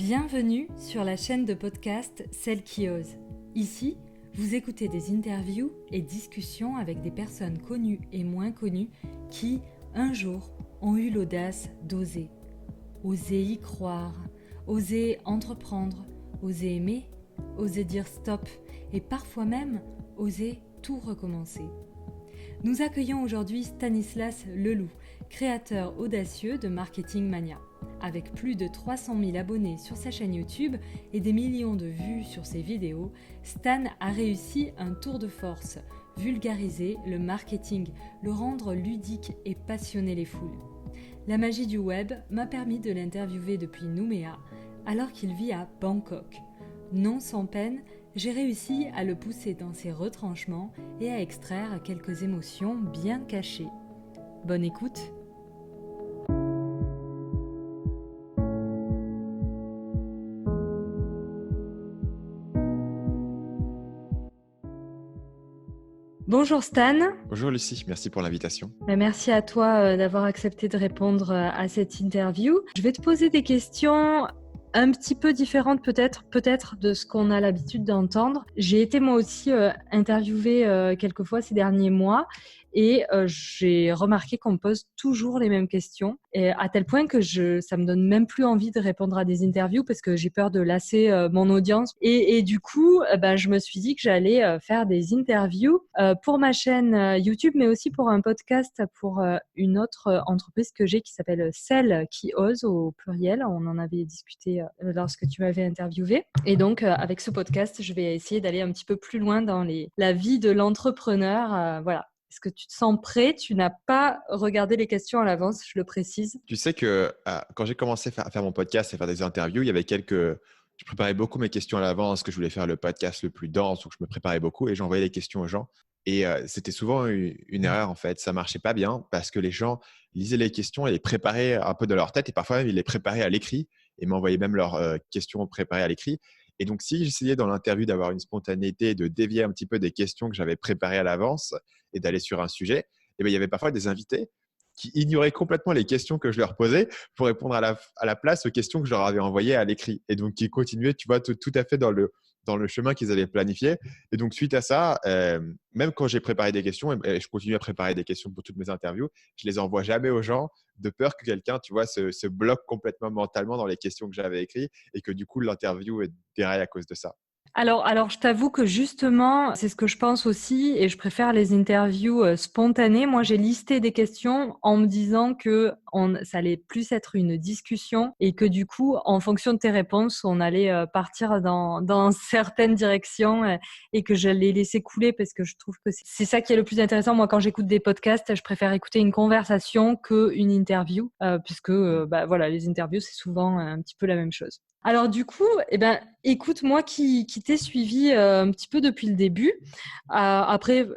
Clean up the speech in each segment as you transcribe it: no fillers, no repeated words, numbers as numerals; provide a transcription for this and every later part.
Bienvenue sur la chaîne de podcast Celle qui ose. Ici, vous écoutez des interviews et discussions avec des personnes connues et moins connues qui, un jour, ont eu l'audace d'oser. Oser y croire, oser entreprendre, oser aimer, oser dire stop et parfois même oser tout recommencer. Nous accueillons aujourd'hui Stanislas Leloup, créateur audacieux de Marketing Mania. Avec plus de 300 000 abonnés sur sa chaîne YouTube et des millions de vues sur ses vidéos, Stan a réussi un tour de force, vulgariser le marketing, le rendre ludique et passionner les foules. La magie du web m'a permis de l'interviewer depuis Nouméa, alors qu'il vit à Bangkok. Non sans peine, j'ai réussi à le pousser dans ses retranchements et à extraire quelques émotions bien cachées. Bonne écoute! Bonjour Stan. Bonjour Lucie, merci pour l'invitation. Merci à toi d'avoir accepté de répondre à cette interview. Je vais te poser des questions un petit peu différentes peut-être de ce qu'on a l'habitude d'entendre. J'ai été moi aussi interviewée quelques fois ces derniers mois et j'ai remarqué qu'on me pose toujours les mêmes questions, et à tel point que ça me donne même plus envie de répondre à des interviews parce que j'ai peur de lasser mon audience. Et du coup, je me suis dit que j'allais faire des interviews pour ma chaîne YouTube, mais aussi pour un podcast pour une autre entreprise que j'ai qui s'appelle Celle qui ose au pluriel. On en avait discuté lorsque tu m'avais interviewé. Et donc, avec ce podcast, je vais essayer d'aller un petit peu plus loin dans la vie de l'entrepreneur. Voilà. Est-ce que tu te sens prêt? Tu n'as pas regardé les questions à l'avance, je le précise. Tu sais que quand j'ai commencé à faire mon podcast et faire des interviews, il y avait je préparais beaucoup mes questions à l'avance, que je voulais faire le podcast le plus dense, donc je me préparais beaucoup et j'envoyais les questions aux gens. Et c'était souvent une erreur en fait. Ça marchait pas bien parce que les gens lisaient les questions et les préparaient un peu dans leur tête et parfois même ils les préparaient à l'écrit et m'envoyaient même leurs questions préparées à l'écrit. Et donc, si j'essayais dans l'interview d'avoir une spontanéité, de dévier un petit peu des questions que j'avais préparées à l'avance et d'aller sur un sujet, il y avait parfois des invités qui ignoraient complètement les questions que je leur posais pour répondre à la place aux questions que je leur avais envoyées à l'écrit. Et donc, qui continuaient, tu vois, tout à fait dans le chemin qu'ils avaient planifié. Et donc, suite à ça, même quand j'ai préparé des questions, et je continue à préparer des questions pour toutes mes interviews, je les envoie jamais aux gens de peur que quelqu'un, tu vois, se bloque complètement mentalement dans les questions que j'avais écrites et que du coup, l'interview déraille à cause de ça. Alors, je t'avoue que justement, c'est ce que je pense aussi et je préfère les interviews spontanées. Moi, j'ai listé des questions en me disant que ça allait plus être une discussion et que du coup, en fonction de tes réponses, on allait partir dans certaines directions et que j'allais laisser couler parce que je trouve que c'est ça qui est le plus intéressant. Moi, quand j'écoute des podcasts, je préfère écouter une conversation qu'une interview puisque voilà, les interviews, c'est souvent un petit peu la même chose. Alors du coup, écoute, moi qui t'ai suivi un petit peu depuis le début, après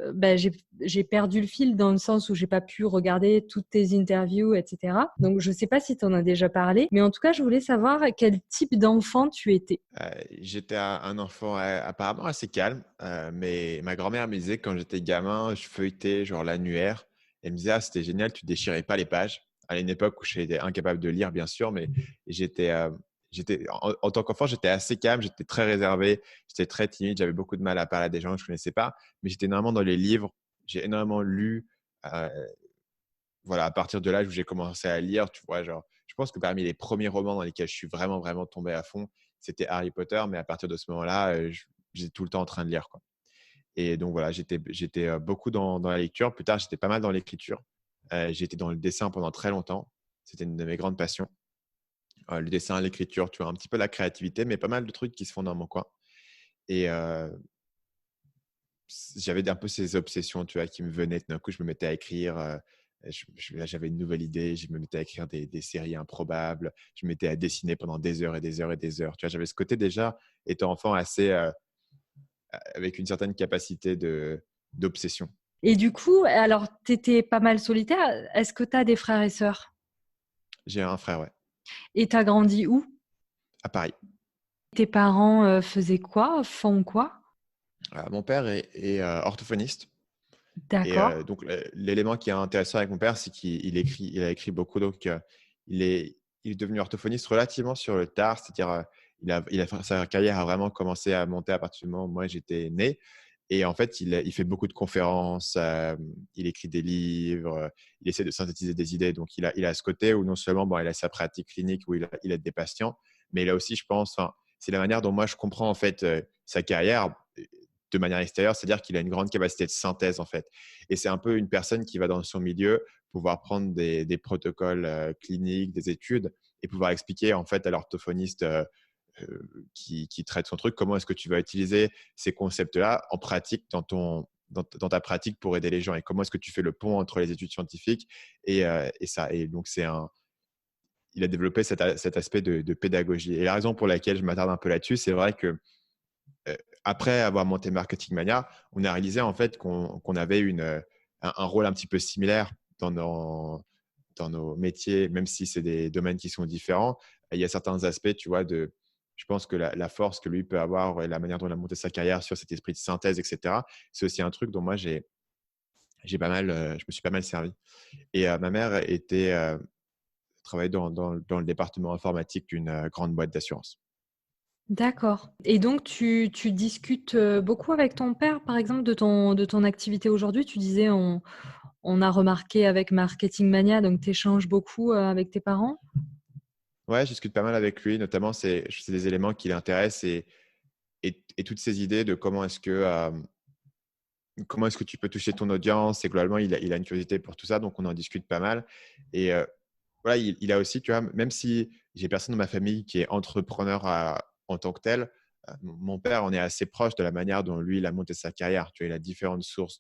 j'ai perdu le fil dans le sens où j'ai pas pu regarder toutes tes interviews, etc. Donc je sais pas si tu en as déjà parlé, mais en tout cas je voulais savoir quel type d'enfant tu étais. J'étais un enfant apparemment assez calme, mais ma grand-mère me disait que quand j'étais gamin, je feuilletais genre l'annuaire. Elle me disait, ah, c'était génial, tu déchirais pas les pages. À une époque où j'étais incapable de lire, bien sûr, mais en tant qu'enfant, j'étais assez calme, j'étais très réservé, j'étais très timide, j'avais beaucoup de mal à parler à des gens que je connaissais pas, mais j'étais énormément dans les livres, j'ai énormément lu. euh, voilà, à partir de l'âge où j'ai commencé à lire, tu vois, genre, je pense que parmi les premiers romans dans lesquels je suis vraiment, vraiment tombé à fond, c'était Harry Potter, mais à partir de ce moment-là, j'étais tout le temps en train de lire, quoi. Et donc voilà, j'étais beaucoup dans la lecture. Plus tard, j'étais pas mal dans l'écriture. J'étais dans le dessin pendant très longtemps. C'était une de mes grandes passions. Le dessin, l'écriture, tu vois, un petit peu la créativité, mais pas mal de trucs qui se font dans mon coin. Et j'avais un peu ces obsessions, tu vois, qui me venaient. D'un coup, je me mettais à écrire. Là, j'avais une nouvelle idée. Je me mettais à écrire des séries improbables. Je me mettais à dessiner pendant des heures et des heures et des heures. Tu vois, j'avais ce côté déjà, étant enfant, assez avec une certaine capacité d'obsession. Et du coup, alors t'étais pas mal solitaire. Est-ce que t'as des frères et sœurs? J'ai un frère, ouais, Et t'as grandi où? à Paris. Tes parents faisaient quoi? Font quoi? Mon père est orthophoniste. Et D'accord. donc, l'élément qui est intéressant avec mon père, c'est il a écrit beaucoup. Donc, il est devenu orthophoniste relativement sur le tard. C'est-à-dire, sa carrière a vraiment commencé à monter à partir du moment où moi j'étais né. Et en fait, il fait beaucoup de conférences, il écrit des livres, il essaie de synthétiser des idées. Donc, il a ce côté où non seulement bon, il a sa pratique clinique où il aide des patients, mais il a aussi, je pense, enfin, c'est la manière dont moi je comprends en fait sa carrière de manière extérieure, c'est-à-dire qu'il a une grande capacité de synthèse en fait. Et c'est un peu une personne qui va dans son milieu pouvoir prendre des protocoles cliniques, des études et pouvoir expliquer en fait à l'orthophoniste qui traite son truc, comment est-ce que tu vas utiliser ces concepts-là en pratique dans ta pratique pour aider les gens et comment est-ce que tu fais le pont entre les études scientifiques et ça. Et donc, il a développé cet aspect de pédagogie. Et la raison pour laquelle je m'attarde un peu là-dessus, c'est vrai que après avoir monté Marketing Mania, on a réalisé en fait qu'on avait un rôle un petit peu similaire dans nos métiers, même si c'est des domaines qui sont différents. Il y a certains aspects, tu vois, je pense que la force que lui peut avoir et la manière dont il a monté sa carrière sur cet esprit de synthèse, etc., c'est aussi un truc dont moi, j'ai pas mal, je me suis pas mal servi. Et ma mère travaillait dans le département informatique d'une grande boîte d'assurance. D'accord, et donc tu discutes, beaucoup avec ton père, par exemple, de ton activité aujourd'hui? Tu disais on a remarqué avec Marketing Mania, donc tu échanges beaucoup, avec tes parents? Ouais, je discute pas mal avec lui, notamment, c'est des éléments qui l'intéressent et toutes ces idées de comment est-ce que tu peux toucher ton audience et globalement, il a une curiosité pour tout ça, donc on en discute pas mal. Et voilà, il a aussi, tu vois, même si j'ai personne dans ma famille qui est entrepreneur en tant que tel, mon père, on est assez proche de la manière dont lui, il a monté sa carrière. Tu vois, il a différentes sources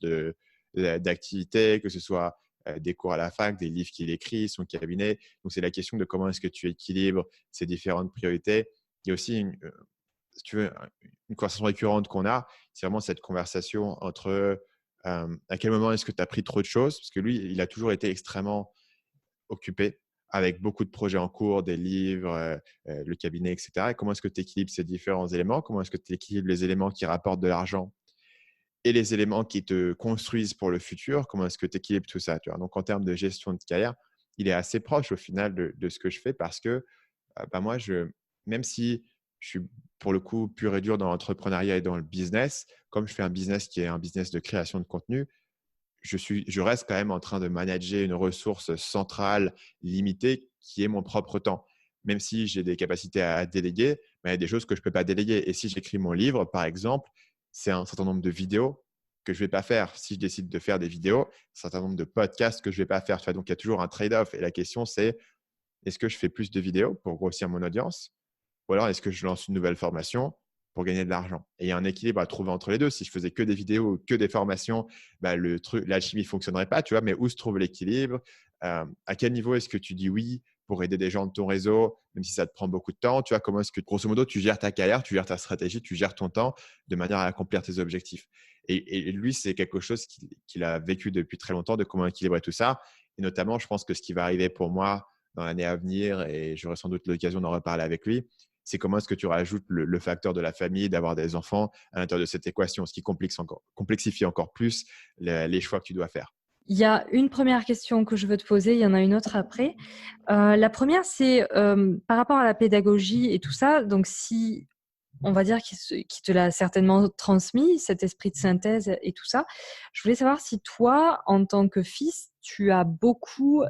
d'activités, que ce soit des cours à la fac, des livres qu'il écrit, son cabinet. Donc, c'est la question de comment est-ce que tu équilibres ces différentes priorités. Il y a aussi si tu veux, une conversation récurrente qu'on a, c'est vraiment cette conversation entre à quel moment est-ce que tu as pris trop de choses, parce que lui, il a toujours été extrêmement occupé avec beaucoup de projets en cours, des livres, le cabinet, etc. Et comment est-ce que tu équilibres ces différents éléments? Comment est-ce que tu équilibres les éléments qui rapportent de l'argent et les éléments qui te construisent pour le futur? Comment est-ce que tu équilibres tout ça, tu vois? Donc, en termes de gestion de carrière, il est assez proche au final de ce que je fais parce que bah, moi, même si je suis pour le coup pur et dur dans l'entrepreneuriat et dans le business, comme je fais un business qui est un business de création de contenu, je reste quand même en train de manager une ressource centrale, limitée, qui est mon propre temps. Même si j'ai des capacités à déléguer, mais il y a des choses que je ne peux pas déléguer. Et si j'écris mon livre, par exemple, c'est un certain nombre de vidéos que je ne vais pas faire. Si je décide de faire des vidéos, un certain nombre de podcasts que je ne vais pas faire. Tu vois, donc, il y a toujours un trade-off. Et la question, c'est est-ce que je fais plus de vidéos pour grossir mon audience ou alors est-ce que je lance une nouvelle formation pour gagner de l'argent? Et il y a un équilibre à trouver entre les deux. Si je faisais que des vidéos ou que des formations, bah, l'alchimie ne fonctionnerait pas, tu vois. Mais où se trouve l'équilibre? À quel niveau est-ce que tu dis oui pour aider des gens de ton réseau, même si ça te prend beaucoup de temps? Tu vois, comment est-ce que, grosso modo, tu gères ta carrière, tu gères ta stratégie, tu gères ton temps de manière à accomplir tes objectifs? Et lui, c'est quelque chose qu'il a vécu depuis très longtemps, de comment équilibrer tout ça. Et notamment, je pense que ce qui va arriver pour moi dans l'année à venir, et j'aurai sans doute l'occasion d'en reparler avec lui, c'est comment est-ce que tu rajoutes le facteur de la famille, d'avoir des enfants à l'intérieur de cette équation, ce qui complexifie encore plus les choix que tu dois faire. Il y a une première question que je veux te poser, il y en a une autre après. La première, c'est, par rapport à la pédagogie et tout ça, donc si on va dire qu'il te l'a certainement transmis, cet esprit de synthèse et tout ça. Je voulais savoir si toi, en tant que fils, tu as beaucoup,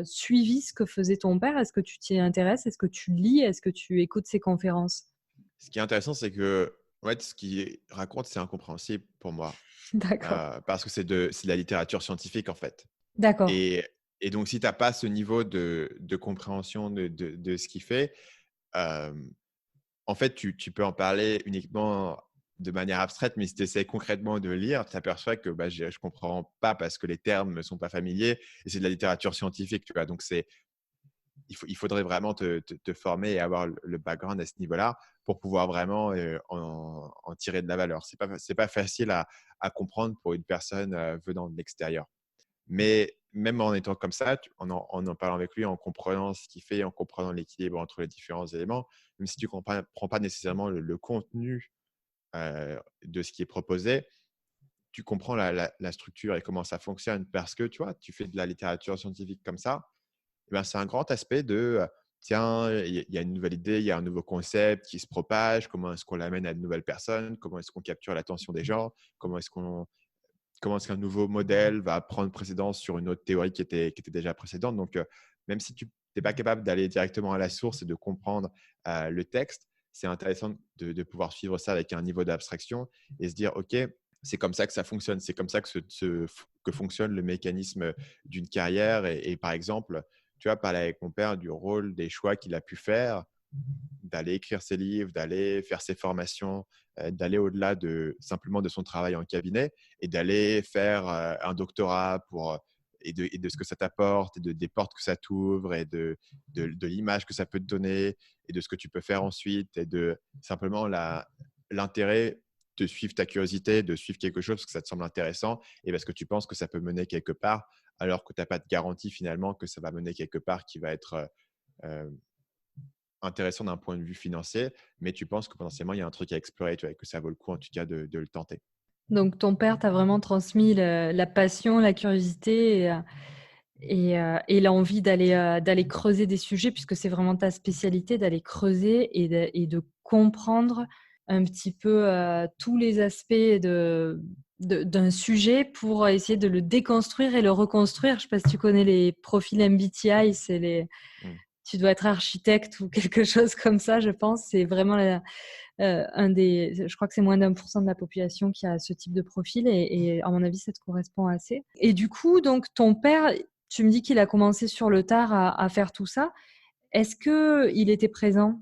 suivi ce que faisait ton père. Est-ce que tu t'y intéresses? Est-ce que tu lis? Est-ce que tu écoutes ses conférences? Ce qui est intéressant, c'est que en fait, ce qu'il raconte, c'est incompréhensible pour moi D'accord, parce que c'est de la littérature scientifique, en fait. d'accord. Et, et donc, si tu n'as pas ce niveau de compréhension de ce qu'il fait, euh, en fait, tu peux en parler uniquement de manière abstraite, mais si tu essaies concrètement de lire, tu t'aperçois que bah, je ne comprends pas parce que les termes ne me sont pas familiers et c'est de la littérature scientifique, tu vois. Donc, il faudrait vraiment te former et avoir le background à ce niveau-là pour pouvoir vraiment en tirer de la valeur. C'est pas facile à comprendre pour une personne venant de l'extérieur. Mais même en étant comme ça, en parlant avec lui, en comprenant ce qu'il fait, en comprenant l'équilibre entre les différents éléments, même si tu ne comprends pas nécessairement le contenu de ce qui est proposé, tu comprends la structure et comment ça fonctionne parce que tu vois, tu fais de la littérature scientifique comme ça. Eh ben, c'est un grand aspect de tiens, il y a une nouvelle idée, il y a un nouveau concept qui se propage, comment est-ce qu'on l'amène à de nouvelles personnes, comment est-ce qu'on capture l'attention des gens, comment est-ce qu'un nouveau modèle va prendre précédence sur une autre théorie qui était déjà précédente. Donc, même si tu n'es pas capable d'aller directement à la source et de comprendre le texte, c'est intéressant de pouvoir suivre ça avec un niveau d'abstraction et se dire, OK, c'est comme ça que ça fonctionne, c'est comme ça que fonctionne le mécanisme d'une carrière. Et par exemple, tu vois, parler avec mon père du rôle, des choix qu'il a pu faire, d'aller écrire ses livres, d'aller faire ses formations, d'aller au-delà simplement de son travail en cabinet et d'aller faire un doctorat et de ce que ça t'apporte et des portes que ça t'ouvre et de l'image que ça peut te donner et de ce que tu peux faire ensuite et de simplement l'intérêt de suivre ta curiosité, de suivre quelque chose parce que ça te semble intéressant et parce que tu penses que ça peut mener quelque part alors que tu n'as pas de garantie finalement que ça va mener quelque part qui va être euh, intéressant d'un point de vue financier, mais tu penses que potentiellement, il y a un truc à explorer, tu vois, et que ça vaut le coup, en tout cas, de le tenter. Donc ton père t'a vraiment transmis la passion, la curiosité et l'envie d'aller creuser des sujets, puisque c'est vraiment ta spécialité, d'aller creuser et de comprendre un petit peu tous les aspects d'un sujet pour essayer de le déconstruire et le reconstruire. Je ne sais pas si tu connais les profils MBTI, Mm. tu dois être architecte ou quelque chose comme ça, je pense. C'est vraiment je crois que c'est moins d'1% de la population qui a ce type de profil et à mon avis, ça te correspond assez. Et du coup, donc ton père, tu me dis qu'il a commencé sur le tard à faire tout ça. Est-ce qu'il était présent?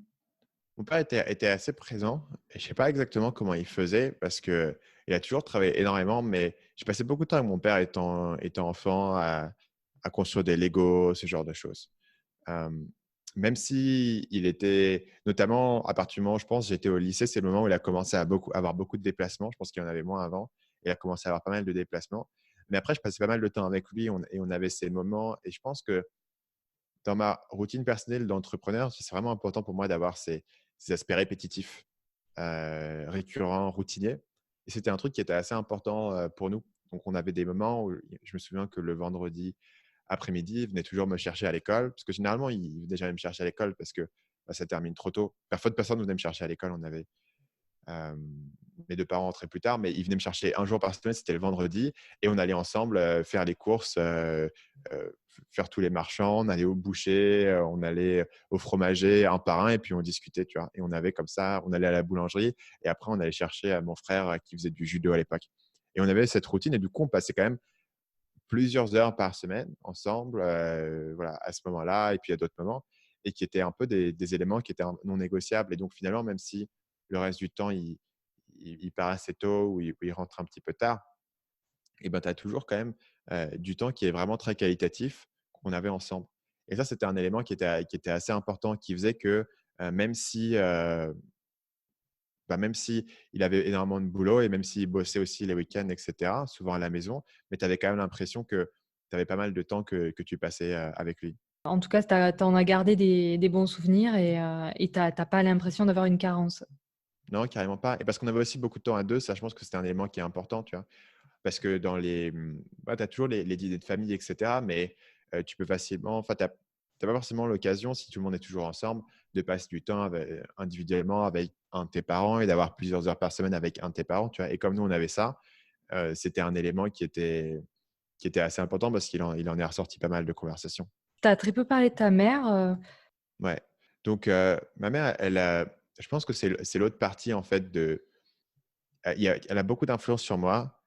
Mon père était assez présent, et je ne sais pas exactement comment il faisait, parce qu'il a toujours travaillé énormément, mais j'ai passé beaucoup de temps avec mon père étant enfant à construire des Legos, ce genre de choses. Euh, Même si il était, notamment à partir du moment où je pense j'étais au lycée, c'est le moment où il a commencé à avoir beaucoup de déplacements. Je pense qu'il y en avait moins avant. Il a commencé à avoir pas mal de déplacements. Mais après, je passais pas mal de temps avec lui et on avait ces moments. Et je pense que dans ma routine personnelle d'entrepreneur, c'est vraiment important pour moi d'avoir ces aspects répétitifs, récurrents, routiniers. Et c'était un truc qui était assez important pour nous. Donc, on avait des moments où je me souviens que le vendredi après-midi, il venait toujours me chercher à l'école. Parce que généralement, il venait jamais me chercher à l'école parce que ça termine trop tôt. Parfois, de personnes venaient me chercher à l'école. Euh, mes deux parents rentraient plus tard, mais ils venaient me chercher un jour par semaine, c'était le vendredi, et on allait ensemble faire les courses, faire tous les marchands, on allait au boucher, on allait au fromager un par un, et puis on discutait, tu vois. Et on avait comme ça, on allait à la boulangerie, et après on allait chercher mon frère qui faisait du judo à l'époque. Et on avait cette routine, et du coup on passait quand même plusieurs heures par semaine ensemble, voilà, à ce moment-là, et puis à d'autres moments, et qui étaient un peu des éléments qui étaient non négociables. Et donc finalement, même si le reste du temps, il part assez tôt ou il rentre un petit peu tard, et ben, tu as toujours quand même du temps qui est vraiment très qualitatif qu'on avait ensemble. Et ça, c'était un élément qui était assez important, qui faisait que même si même si il avait énormément de boulot et même s'il bossait aussi les week-ends, et cetera, souvent à la maison, mais tu avais quand même l'impression que tu avais pas mal de temps que tu passais avec lui. En tout cas, tu en as gardé des bons souvenirs et t'as pas l'impression d'avoir une carence. Non, carrément pas. Et parce qu'on avait aussi beaucoup de temps à deux, ça, je pense que c'était un élément qui est important, tu vois. Parce que tu as toujours les dîners de famille, et cetera, mais tu peux facilement, enfin, tu n'as pas forcément l'occasion, si tout le monde est toujours ensemble, de passer du temps individuellement avec un de tes parents et d'avoir plusieurs heures par semaine avec un de tes parents, tu vois. Et comme nous, on avait ça, c'était un élément qui était assez important parce qu'il en est ressorti pas mal de conversations. Tu as très peu parlé de ta mère. Ouais. Donc, ma mère, je pense que c'est l'autre partie, en fait, elle a beaucoup d'influence sur moi,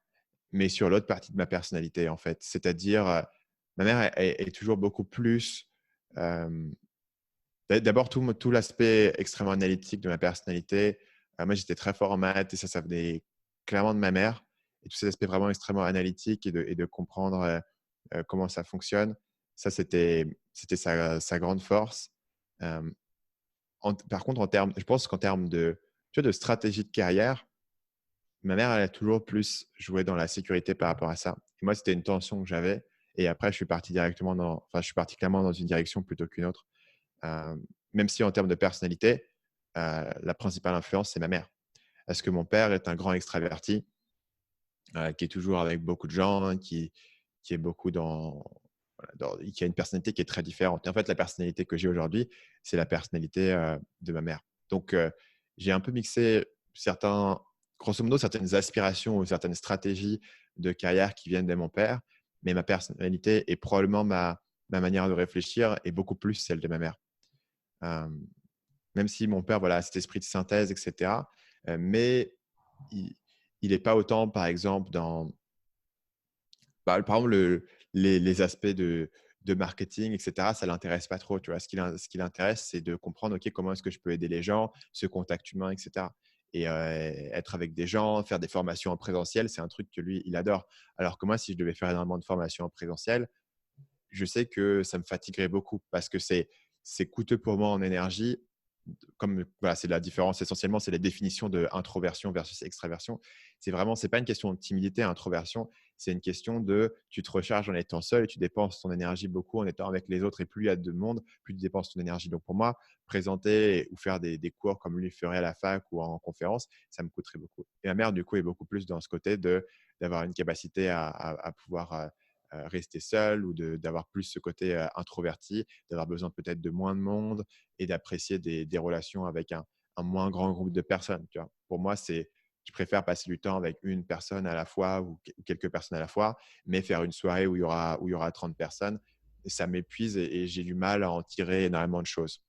mais sur l'autre partie de ma personnalité, en fait. C'est-à-dire, ma mère est toujours beaucoup plus. euh, D'abord, tout l'aspect extrêmement analytique de ma personnalité. Moi, j'étais très fort en maths et ça venait clairement de ma mère. Et tous ces aspects vraiment extrêmement analytiques et de comprendre comment ça fonctionne, ça, c'était sa grande force. Euh, Par contre, je pense qu'en termes de stratégie de carrière, ma mère, elle a toujours plus joué dans la sécurité par rapport à ça. Et moi, c'était une tension que j'avais. Et après, je suis parti clairement dans une direction plutôt qu'une autre. Euh, Même si en termes de personnalité, la principale influence, c'est ma mère. Parce que mon père est un grand extraverti qui est toujours avec beaucoup de gens, qui est beaucoup voilà, qui a une personnalité qui est très différente. Et en fait, la personnalité que j'ai aujourd'hui, c'est la personnalité de ma mère. Donc, j'ai un peu mixé grosso modo, certaines aspirations ou certaines stratégies de carrière qui viennent de mon père, mais ma personnalité et probablement ma manière de réfléchir est beaucoup plus celle de ma mère. Euh, Même si mon père voilà, a cet esprit de synthèse, etc. Mais il n'est pas autant, par exemple, par exemple, les aspects de marketing, etc., ça ne l'intéresse pas trop. Tu vois. Ce qui l'intéresse, c'est de comprendre ok, comment est-ce que je peux aider les gens, ce contact humain, etc. Et être avec des gens, faire des formations en présentiel, c'est un truc que lui, il adore. Alors que moi, si je devais faire énormément de formations en présentiel, je sais que ça me fatiguerait beaucoup parce que c'est coûteux pour moi en énergie. Comme voilà, c'est la différence essentiellement, c'est la définition de introversion versus extraversion. C'est pas une question de timidité, introversion, c'est une question de tu te recharges en étant seul et tu dépenses ton énergie beaucoup en étant avec les autres. Et plus il y a de monde, plus tu dépenses ton énergie. Donc pour moi, présenter ou faire des cours comme lui ferait à la fac ou en conférence, ça me coûterait beaucoup. Et ma mère, du coup, est beaucoup plus dans ce côté d'avoir une capacité à pouvoir rester seule ou d'avoir plus ce côté introverti, d'avoir besoin peut-être de moins de monde et d'apprécier des relations avec un moins grand groupe de personnes. Tu vois. Pour moi, je préfère passer du temps avec une personne à la fois ou quelques personnes à la fois, mais faire une soirée où il y aura 30 personnes, ça m'épuise et j'ai du mal à en tirer énormément de choses.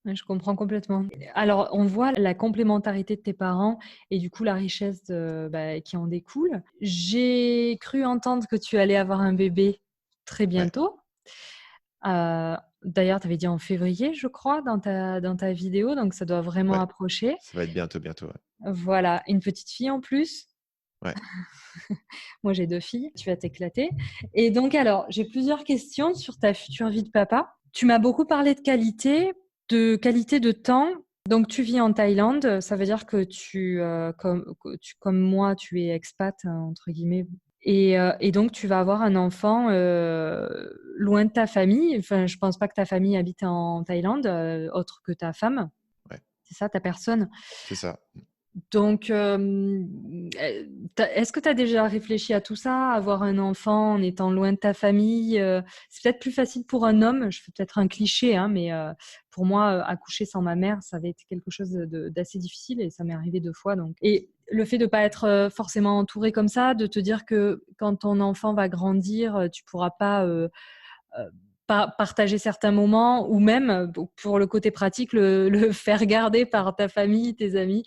Ouais, je comprends complètement. Alors, on voit la complémentarité de tes parents et du coup la richesse qui en découle. J'ai cru entendre que tu allais avoir un bébé très Ouais, bientôt. D'ailleurs, tu avais dit en février, je crois, dans ta vidéo, donc ça doit vraiment ouais, approcher. ça va être bientôt. Ouais. Voilà, une petite fille en plus. Ouais. Moi, j'ai 2 filles, tu vas t'éclater. Et donc, alors, j'ai plusieurs questions sur ta future vie de papa. Tu m'as beaucoup parlé de qualité de temps. Donc, tu vis en Thaïlande, ça veut dire que comme moi, tu es expat, hein, entre guillemets. Et donc, tu vas avoir un enfant loin de ta famille. Enfin, je pense pas que ta famille habite en Thaïlande, autre que ta femme. Ouais, C'est ça, ta personne. c'est ça. Donc, est-ce que tu as déjà réfléchi à tout ça, avoir un enfant en étant loin de ta famille? C'est peut-être plus facile pour un homme, je fais peut-être un cliché, hein, mais pour moi, accoucher sans ma mère, ça avait été quelque chose d'assez difficile et ça m'est arrivé 2 fois. Donc. Et le fait de ne pas être forcément entouré comme ça, de te dire que quand ton enfant va grandir, tu ne pourras pas euh, partager certains moments ou même, pour le côté pratique, le faire garder par ta famille, tes amis.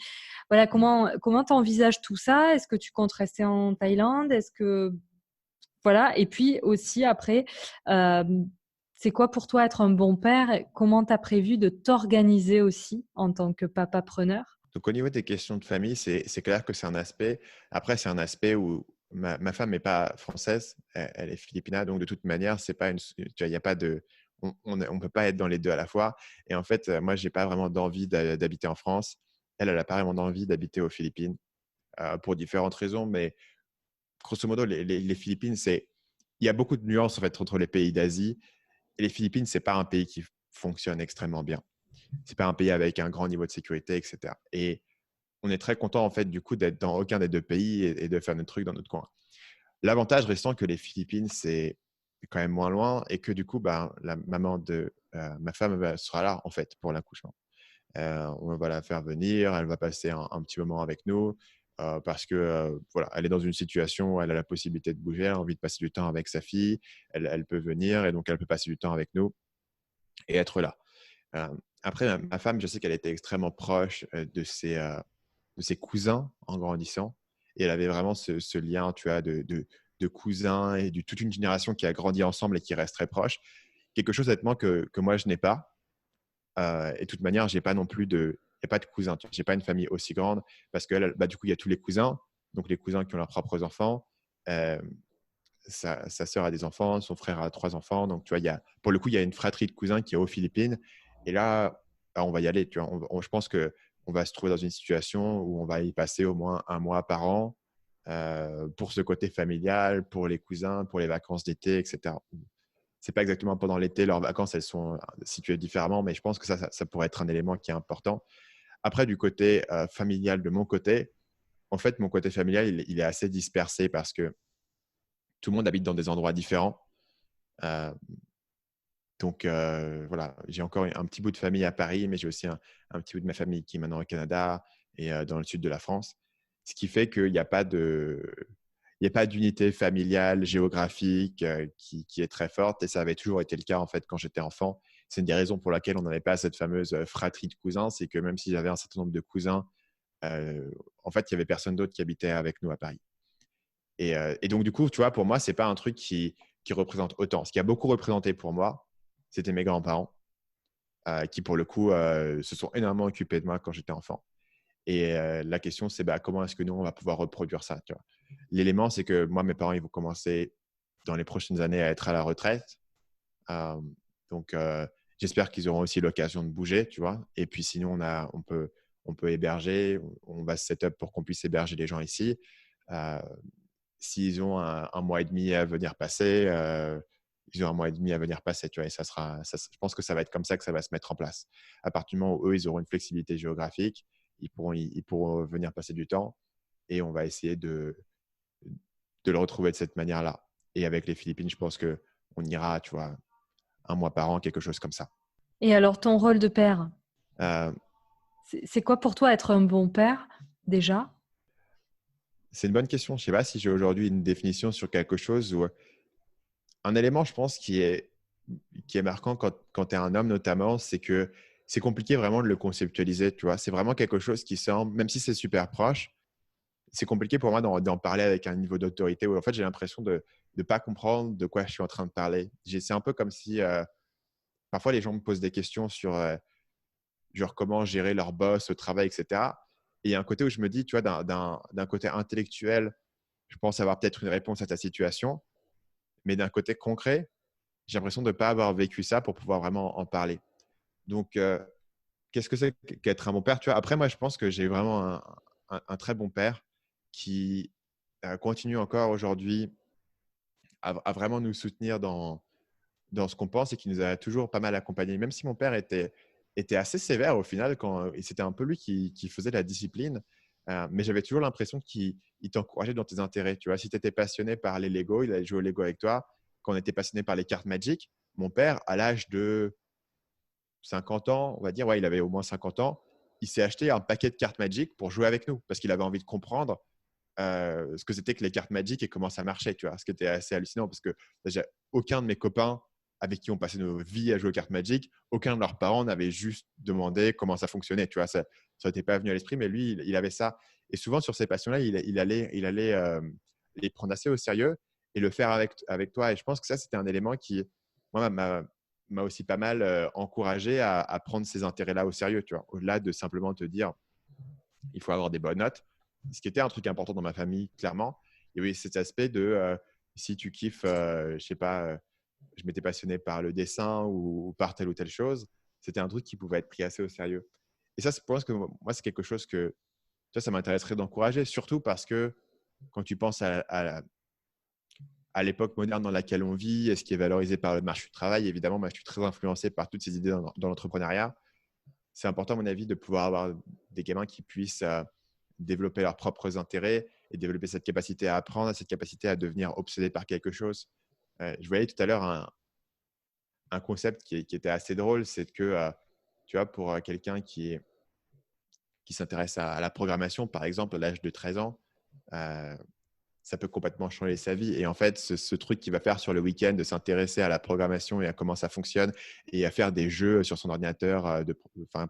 Voilà, Mm. comment tu envisages tout ça? Est-ce que tu comptes rester en Thaïlande? Est-ce que voilà, et puis aussi après, euh, c'est quoi pour toi être un bon père? Comment tu as prévu de t'organiser aussi en tant que papa preneur? Donc, au niveau des questions de famille, c'est clair que c'est un aspect. Après, c'est un aspect où ma femme n'est pas française, elle est philippine. Donc, de toute manière, c'est pas tu vois, il y a pas de, on peut pas être dans les deux à la fois. Et en fait, moi, j'ai pas vraiment d'envie d'habiter en France. Elle a pas vraiment d'envie d'habiter aux Philippines pour différentes raisons. Mais grosso modo, les Philippines, il y a beaucoup de nuances en fait entre les pays d'Asie. Et les Philippines, c'est pas un pays qui fonctionne extrêmement bien. C'est pas un pays avec un grand niveau de sécurité, etc. Et on est très content en fait du coup d'être dans aucun des deux pays et de faire notre truc dans notre coin. L'avantage restant que les Philippines, c'est quand même moins loin et que du coup, ben, la maman de ma femme sera là en fait pour l'accouchement. On va la faire venir, elle va passer un petit moment avec nous parce que voilà, elle est dans une situation où elle a la possibilité de bouger, elle a envie de passer du temps avec sa fille, elle peut venir et donc elle peut passer du temps avec nous et être là. Euh, Après, ma femme, je sais qu'elle était extrêmement proche de ses cousins en grandissant. Et elle avait vraiment ce lien, tu vois, de cousins et de toute une génération qui a grandi ensemble et qui reste très proche. Quelque chose, honnêtement, que moi, je n'ai pas. Et de toute manière, j'ai pas non plus il n'y a pas de cousins. Je n'ai pas une famille aussi grande parce que bah, du coup, il y a tous les cousins, donc les cousins qui ont leurs propres enfants. Euh, sa sœur a des enfants, son frère a 3 enfants. Donc, tu vois, pour le coup, il y a une fratrie de cousins qui est aux Philippines. Et là, on va y aller. Tu vois, je pense qu'on va se trouver dans une situation où on va y passer au moins un mois par an pour ce côté familial, pour les cousins, pour les vacances d'été, etc. C'est pas exactement pendant l'été, leurs vacances, elles sont situées différemment, mais je pense que ça pourrait être un élément qui est important. Après, du côté familial de mon côté, en fait, mon côté familial, il est assez dispersé parce que tout le monde habite dans des endroits différents. Euh, donc, voilà, j'ai encore un petit bout de famille à Paris, mais j'ai aussi un petit bout de ma famille qui est maintenant au Canada et dans le sud de la France. Ce qui fait qu'il n'y a pas d'unité familiale, géographique qui est très forte. Et ça avait toujours été le cas en fait quand j'étais enfant. C'est une des raisons pour laquelle on n'avait pas cette fameuse fratrie de cousins. C'est que même si j'avais un certain nombre de cousins, euh, en fait, il n'y avait personne d'autre qui habitait avec nous à Paris. Et donc, du coup, tu vois, pour moi, ce n'est pas un truc qui représente autant. Ce qui a beaucoup représenté pour moi, c'était mes grands-parents, qui, pour le coup, se sont énormément occupés de moi quand j'étais enfant. Et la question, c'est comment est-ce que nous, on va pouvoir reproduire ça, tu vois. L'élément, c'est que moi, mes parents, ils vont commencer dans les prochaines années à être à la retraite. Euh, donc, j'espère qu'ils auront aussi l'occasion de bouger, tu vois. Et puis, sinon, on peut héberger, on va se set up pour qu'on puisse héberger les gens ici. Euh, S'ils ont un mois et demi à venir passer, ils ont un mois et demi à venir passer, tu vois. Et je pense que ça va être comme ça que ça va se mettre en place. À partir du moment où eux, ils auront une flexibilité géographique, ils pourront venir passer du temps et on va essayer de le retrouver de cette manière-là. Et avec les Philippines, je pense qu'on ira, tu vois, un mois par an, quelque chose comme ça. Et alors, ton rôle de père, Euh, c'est quoi pour toi être un bon père, déjà? c'est une bonne question. Je ne sais pas si j'ai aujourd'hui une définition sur quelque chose ou un élément, je pense, qui est marquant quand tu es un homme, notamment, c'est que c'est compliqué vraiment de le conceptualiser, tu vois. C'est vraiment quelque chose qui semble, même si c'est super proche, c'est compliqué pour moi d'en parler avec un niveau d'autorité où, en fait, j'ai l'impression de ne pas comprendre de quoi je suis en train de parler. C'est un peu comme si, parfois, les gens me posent des questions sur, genre, comment gérer leur boss au travail, etc. Et il y a un côté où je me dis, tu vois, d'un côté intellectuel, je pense avoir peut-être une réponse à ta situation, mais d'un côté concret, j'ai l'impression de ne pas avoir vécu ça pour pouvoir vraiment en parler. Donc, qu'est-ce que c'est qu'être un bon père? Tu vois, après, moi, je pense que j'ai vraiment un très bon père qui continue encore aujourd'hui à vraiment nous soutenir dans ce qu'on pense et qui nous a toujours pas mal accompagnés. Même si mon père était assez sévère au final, et c'était un peu lui qui faisait la discipline, mais j'avais toujours l'impression qu'il t'encourageait dans tes intérêts. Tu vois, si tu étais passionné par les Lego, il allait jouer au Lego avec toi. Quand on était passionné par les cartes Magic, mon père, à l'âge de 50 ans, on va dire, ouais, il avait au moins 50 ans, il s'est acheté un paquet de cartes Magic pour jouer avec nous parce qu'il avait envie de comprendre ce que c'était que les cartes Magic et comment ça marchait, tu vois. Ce qui était assez hallucinant parce que déjà, aucun de mes copains avec qui on passait nos vies à jouer aux cartes Magic, aucun de leurs parents n'avait juste demandé comment ça fonctionnait, tu vois. Ça n'était pas venu à l'esprit, mais lui, il avait ça. Et souvent, sur ces passions-là, il allait les prendre assez au sérieux et le faire avec toi. Et je pense que ça, c'était un élément qui, moi, m'a aussi pas mal encouragé à prendre ces intérêts-là au sérieux, tu vois. Au-delà de simplement te dire, il faut avoir des bonnes notes, ce qui était un truc important dans ma famille, clairement. Il y avait cet aspect de si tu kiffes, je sais pas, je m'étais passionné par le dessin ou par telle ou telle chose, c'était un truc qui pouvait être pris assez au sérieux. Et ça, je pense que moi, c'est quelque chose que ça m'intéresserait d'encourager, surtout parce que quand tu penses à l'époque moderne dans laquelle on vit et ce qui est valorisé par le marché du travail, évidemment, moi, je suis très influencé par toutes ces idées dans l'entrepreneuriat. C'est important, à mon avis, de pouvoir avoir des gamins qui puissent développer leurs propres intérêts et développer cette capacité à apprendre, cette capacité à devenir obsédé par quelque chose. Je voyais tout à l'heure un concept qui était assez drôle, c'est que, tu vois, pour quelqu'un qui s'intéresse à la programmation, par exemple, à l'âge de 13 ans, euh, ça peut complètement changer sa vie. Et en fait, ce truc qu'il va faire sur le week-end, de s'intéresser à la programmation et à comment ça fonctionne et à faire des jeux sur son ordinateur,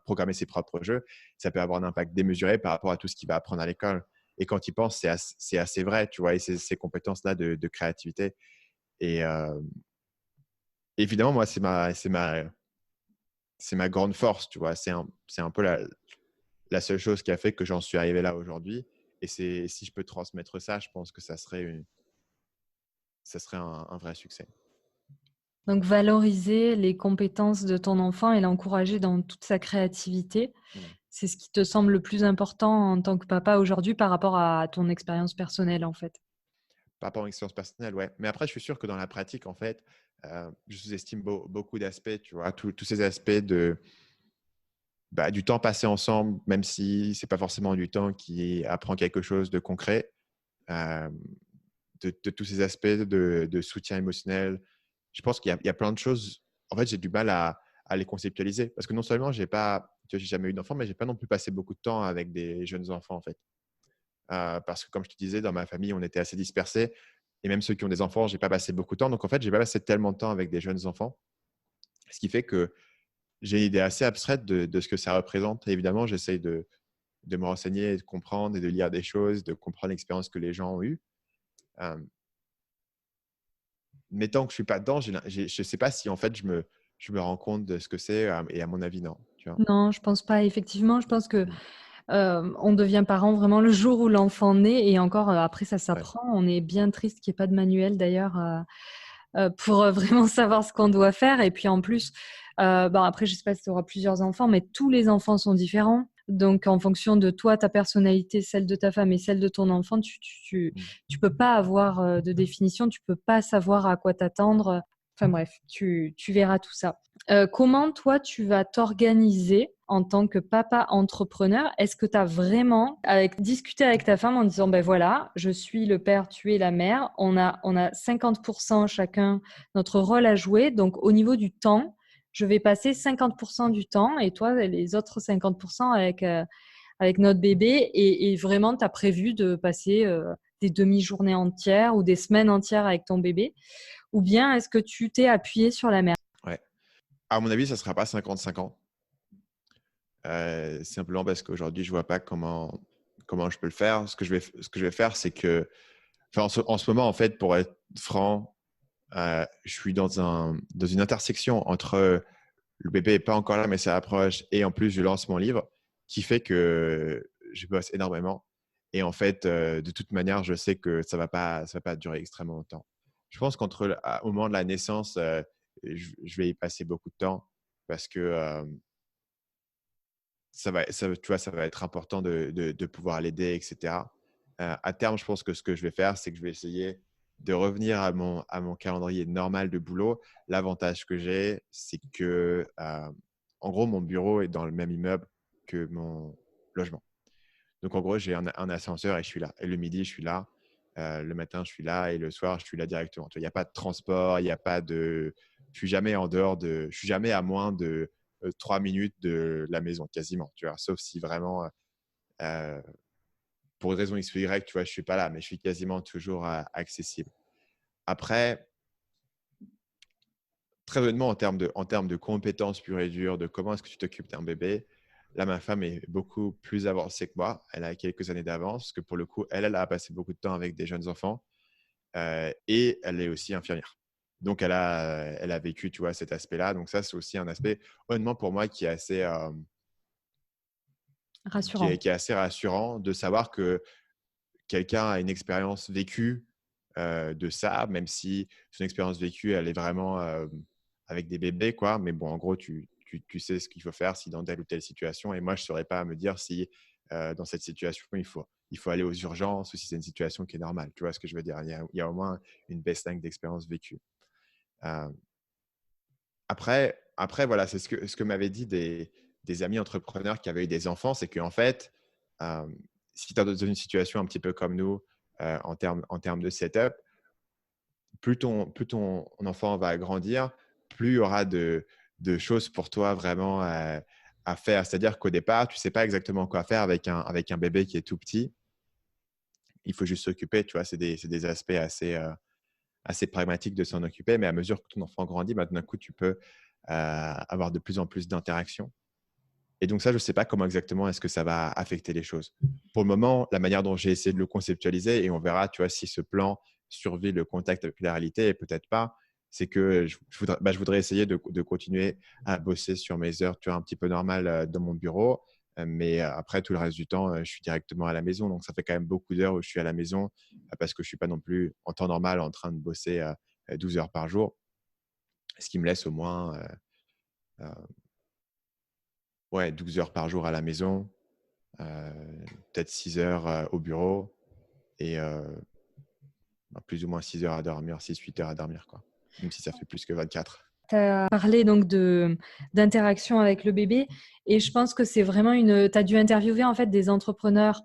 programmer ses propres jeux, ça peut avoir un impact démesuré par rapport à tout ce qu'il va apprendre à l'école. Et quand il pense, c'est assez vrai, tu vois, et ces compétences-là de créativité. Et évidemment, moi, c'est ma grande force, tu vois. C'est un peu la seule chose qui a fait que j'en suis arrivé là aujourd'hui. Et si je peux transmettre ça, je pense que ça serait un vrai succès. Donc, valoriser les compétences de ton enfant et l'encourager dans toute sa créativité, Mm. c'est ce qui te semble le plus important en tant que papa aujourd'hui par rapport à ton expérience personnelle, en fait. Par rapport à une expérience personnelle, ouais. Mais après, je suis sûr que dans la pratique, en fait, je sous-estime beaucoup d'aspects, tu vois, tous ces aspects du temps passé ensemble, même si c'est pas forcément du temps qui apprend quelque chose de concret, euh, de tous ces aspects de soutien émotionnel. je pense qu'il y a plein de choses. En fait, j'ai du mal à les conceptualiser parce que non seulement j'ai pas, tu vois, j'ai jamais eu d'enfant, mais j'ai pas non plus passé beaucoup de temps avec des jeunes enfants en fait. Parce que comme je te disais, dans ma famille, on était assez dispersés et même ceux qui ont des enfants, j'ai pas passé beaucoup de temps. Donc en fait, j'ai pas passé tellement de temps avec des jeunes enfants, ce qui fait que j'ai une idée assez abstraite de ce que ça représente. Et évidemment, j'essaye de me renseigner, de comprendre et de lire des choses, de comprendre l'expérience que les gens ont eue. Euh, mais tant que je suis pas dedans, je ne sais pas si en fait je me rends compte de ce que c'est. Et à mon avis, non. Tu vois. Non, je pense pas. Effectivement, je pense que Mm. on devient parent vraiment le jour où l'enfant naît et encore après ça Ouais, s'apprend. On est bien triste qu'il n'y ait pas de manuel d'ailleurs pour vraiment savoir ce qu'on doit faire. Et puis en plus, bon, après je sais pas si tu auras plusieurs enfants, mais tous les enfants sont différents. Donc en fonction de toi, ta personnalité, celle de ta femme et celle de ton enfant, mm. tu peux pas avoir de définition, tu peux pas savoir à quoi t'attendre. Enfin bref, tu verras tout ça. Comment toi, tu vas t'organiser en tant que papa entrepreneur? Est-ce que tu as vraiment discuté avec ta femme en disant, ben voilà, je suis le père, tu es la mère, on a 50% chacun notre rôle à jouer, donc au niveau du temps, je vais passer 50% du temps et toi, les autres 50% avec notre bébé et vraiment, tu as prévu de passer des demi-journées entières ou des semaines entières avec ton bébé? Ou bien est-ce que tu t'es appuyé sur la mère? Ouais. À mon avis, ça ne sera pas 50-50. Simplement parce qu'aujourd'hui, je ne vois pas comment je peux le faire. Ce que je vais faire, c'est que, enfin, en ce moment, en fait, pour être franc, je suis dans une intersection entre le bébé n'est pas encore là, mais ça approche, et en plus, je lance mon livre, qui fait que je bosse énormément. Et en fait, de toute manière, je sais que ça va pas durer extrêmement longtemps. Je pense au moment de la naissance, je vais y passer beaucoup de temps parce que tu vois, ça va être important de pouvoir l'aider, etc. À terme, je pense que ce que je vais faire, c'est que je vais essayer de revenir à mon calendrier normal de boulot. L'avantage que j'ai, c'est que, en gros, mon bureau est dans le même immeuble que mon logement. Donc, en gros, j'ai un ascenseur et je suis là. Et le midi, je suis là. Le matin, je suis là. Et le soir, je suis là directement. Il n'y a pas de transport, il n'y a pas de… Je suis jamais en dehors de… Je suis jamais à moins de 3 minutes de la maison, quasiment. Tu vois, sauf si vraiment, euh, pour une raison X ou Y, tu vois, je ne suis pas là. Mais je suis quasiment toujours accessible. Après, très honnêtement, en termes de compétences pures et dures, de comment est-ce que tu t'occupes d'un bébé, là, ma femme est beaucoup plus avancée que moi. Elle a quelques années d'avance, parce que pour le coup, elle a passé beaucoup de temps avec des jeunes enfants et elle est aussi infirmière. Donc, elle a vécu, tu vois, cet aspect-là. Donc, ça, c'est aussi un aspect, honnêtement, pour moi, Rassurant. qui est assez rassurant de savoir que quelqu'un a une expérience vécue de ça, même si son expérience vécue, elle est vraiment avec des bébés, quoi. Mais bon, en gros, tu sais ce qu'il faut faire si dans telle ou telle situation. Et moi, je ne saurais pas me dire si dans cette situation, il faut aller aux urgences ou si c'est une situation qui est normale. Tu vois ce que je veux dire? Il y a au moins une baseline d'expérience vécue. Euh, voilà, c'est ce que m'avaient dit des amis entrepreneurs qui avaient eu des enfants, c'est qu'en fait, euh, si tu es dans une situation un petit peu comme nous en termes de setup, plus ton enfant va grandir, plus il y aura de choses pour toi vraiment à faire. C'est-à-dire qu'au départ, tu ne sais pas exactement quoi faire avec un bébé qui est tout petit. Il faut juste s'occuper, tu vois, c'est des aspects assez pragmatiques de s'en occuper. Mais à mesure que ton enfant grandit, d'un coup, tu peux avoir de plus en plus d'interactions. Et donc ça, je ne sais pas comment exactement est-ce que ça va affecter les choses. Pour le moment, la manière dont j'ai essayé de le conceptualiser, et on verra, tu vois, si ce plan survit le contact avec la réalité, et peut-être pas, c'est que je voudrais essayer de continuer à bosser sur mes heures, tu vois, un petit peu normales dans mon bureau. Mais après, tout le reste du temps, je suis directement à la maison. Donc, ça fait quand même beaucoup d'heures où je suis à la maison parce que je ne suis pas non plus en temps normal en train de bosser 12 heures par jour. Ce qui me laisse au moins euh, ouais, 12 heures par jour à la maison, euh, peut-être 6 heures au bureau et plus ou moins 6 heures à dormir, 6-8 heures à dormir, quoi. Même si ça fait plus que 24. Tu as parlé donc d'interaction avec le bébé et je pense que c'est vraiment tu as dû interviewer en fait des entrepreneurs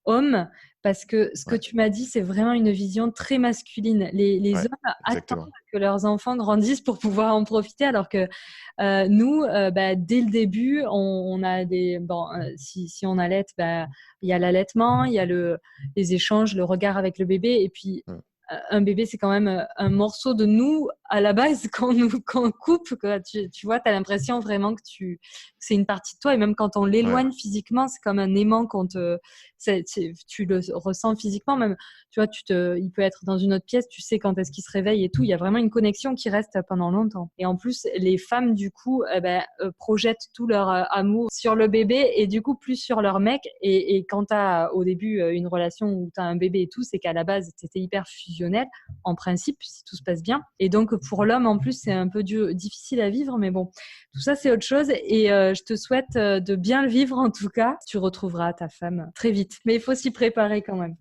homme, parce que ce que Ouais, tu m'as dit, c'est vraiment une vision très masculine. Les ouais, hommes attendent exactement. que leurs enfants grandissent pour pouvoir en profiter, alors que nous, dès le début, on a des… Bon, si on allait, il y a l'allaitement, il y a les échanges, le regard avec le bébé, et puis Mm. un bébé, c'est quand même un morceau de nous à la base quand on coupe. Quoi. Tu vois, tu as l'impression vraiment que c'est une partie de toi. Et même quand on Ouais, l'éloigne physiquement, c'est comme un aimant tu le ressens physiquement. Même, tu vois, il peut être dans une autre pièce, tu sais quand est-ce qu'il se réveille et tout. Il y a vraiment une connexion qui reste pendant longtemps. Et en plus, les femmes, du coup, projettent tout leur amour sur le bébé et du coup, plus sur leur mec. Et quand tu as au début une relation où tu as un bébé et tout, c'est qu'à la base, tu étais hyper fusionnel, en principe, si tout se passe bien. Et donc, pour l'homme, en plus, c'est un peu difficile à vivre, mais bon, tout ça, c'est autre chose. Et je te souhaite de bien le vivre, en tout cas. Tu retrouveras ta femme très vite, mais il faut s'y préparer quand même.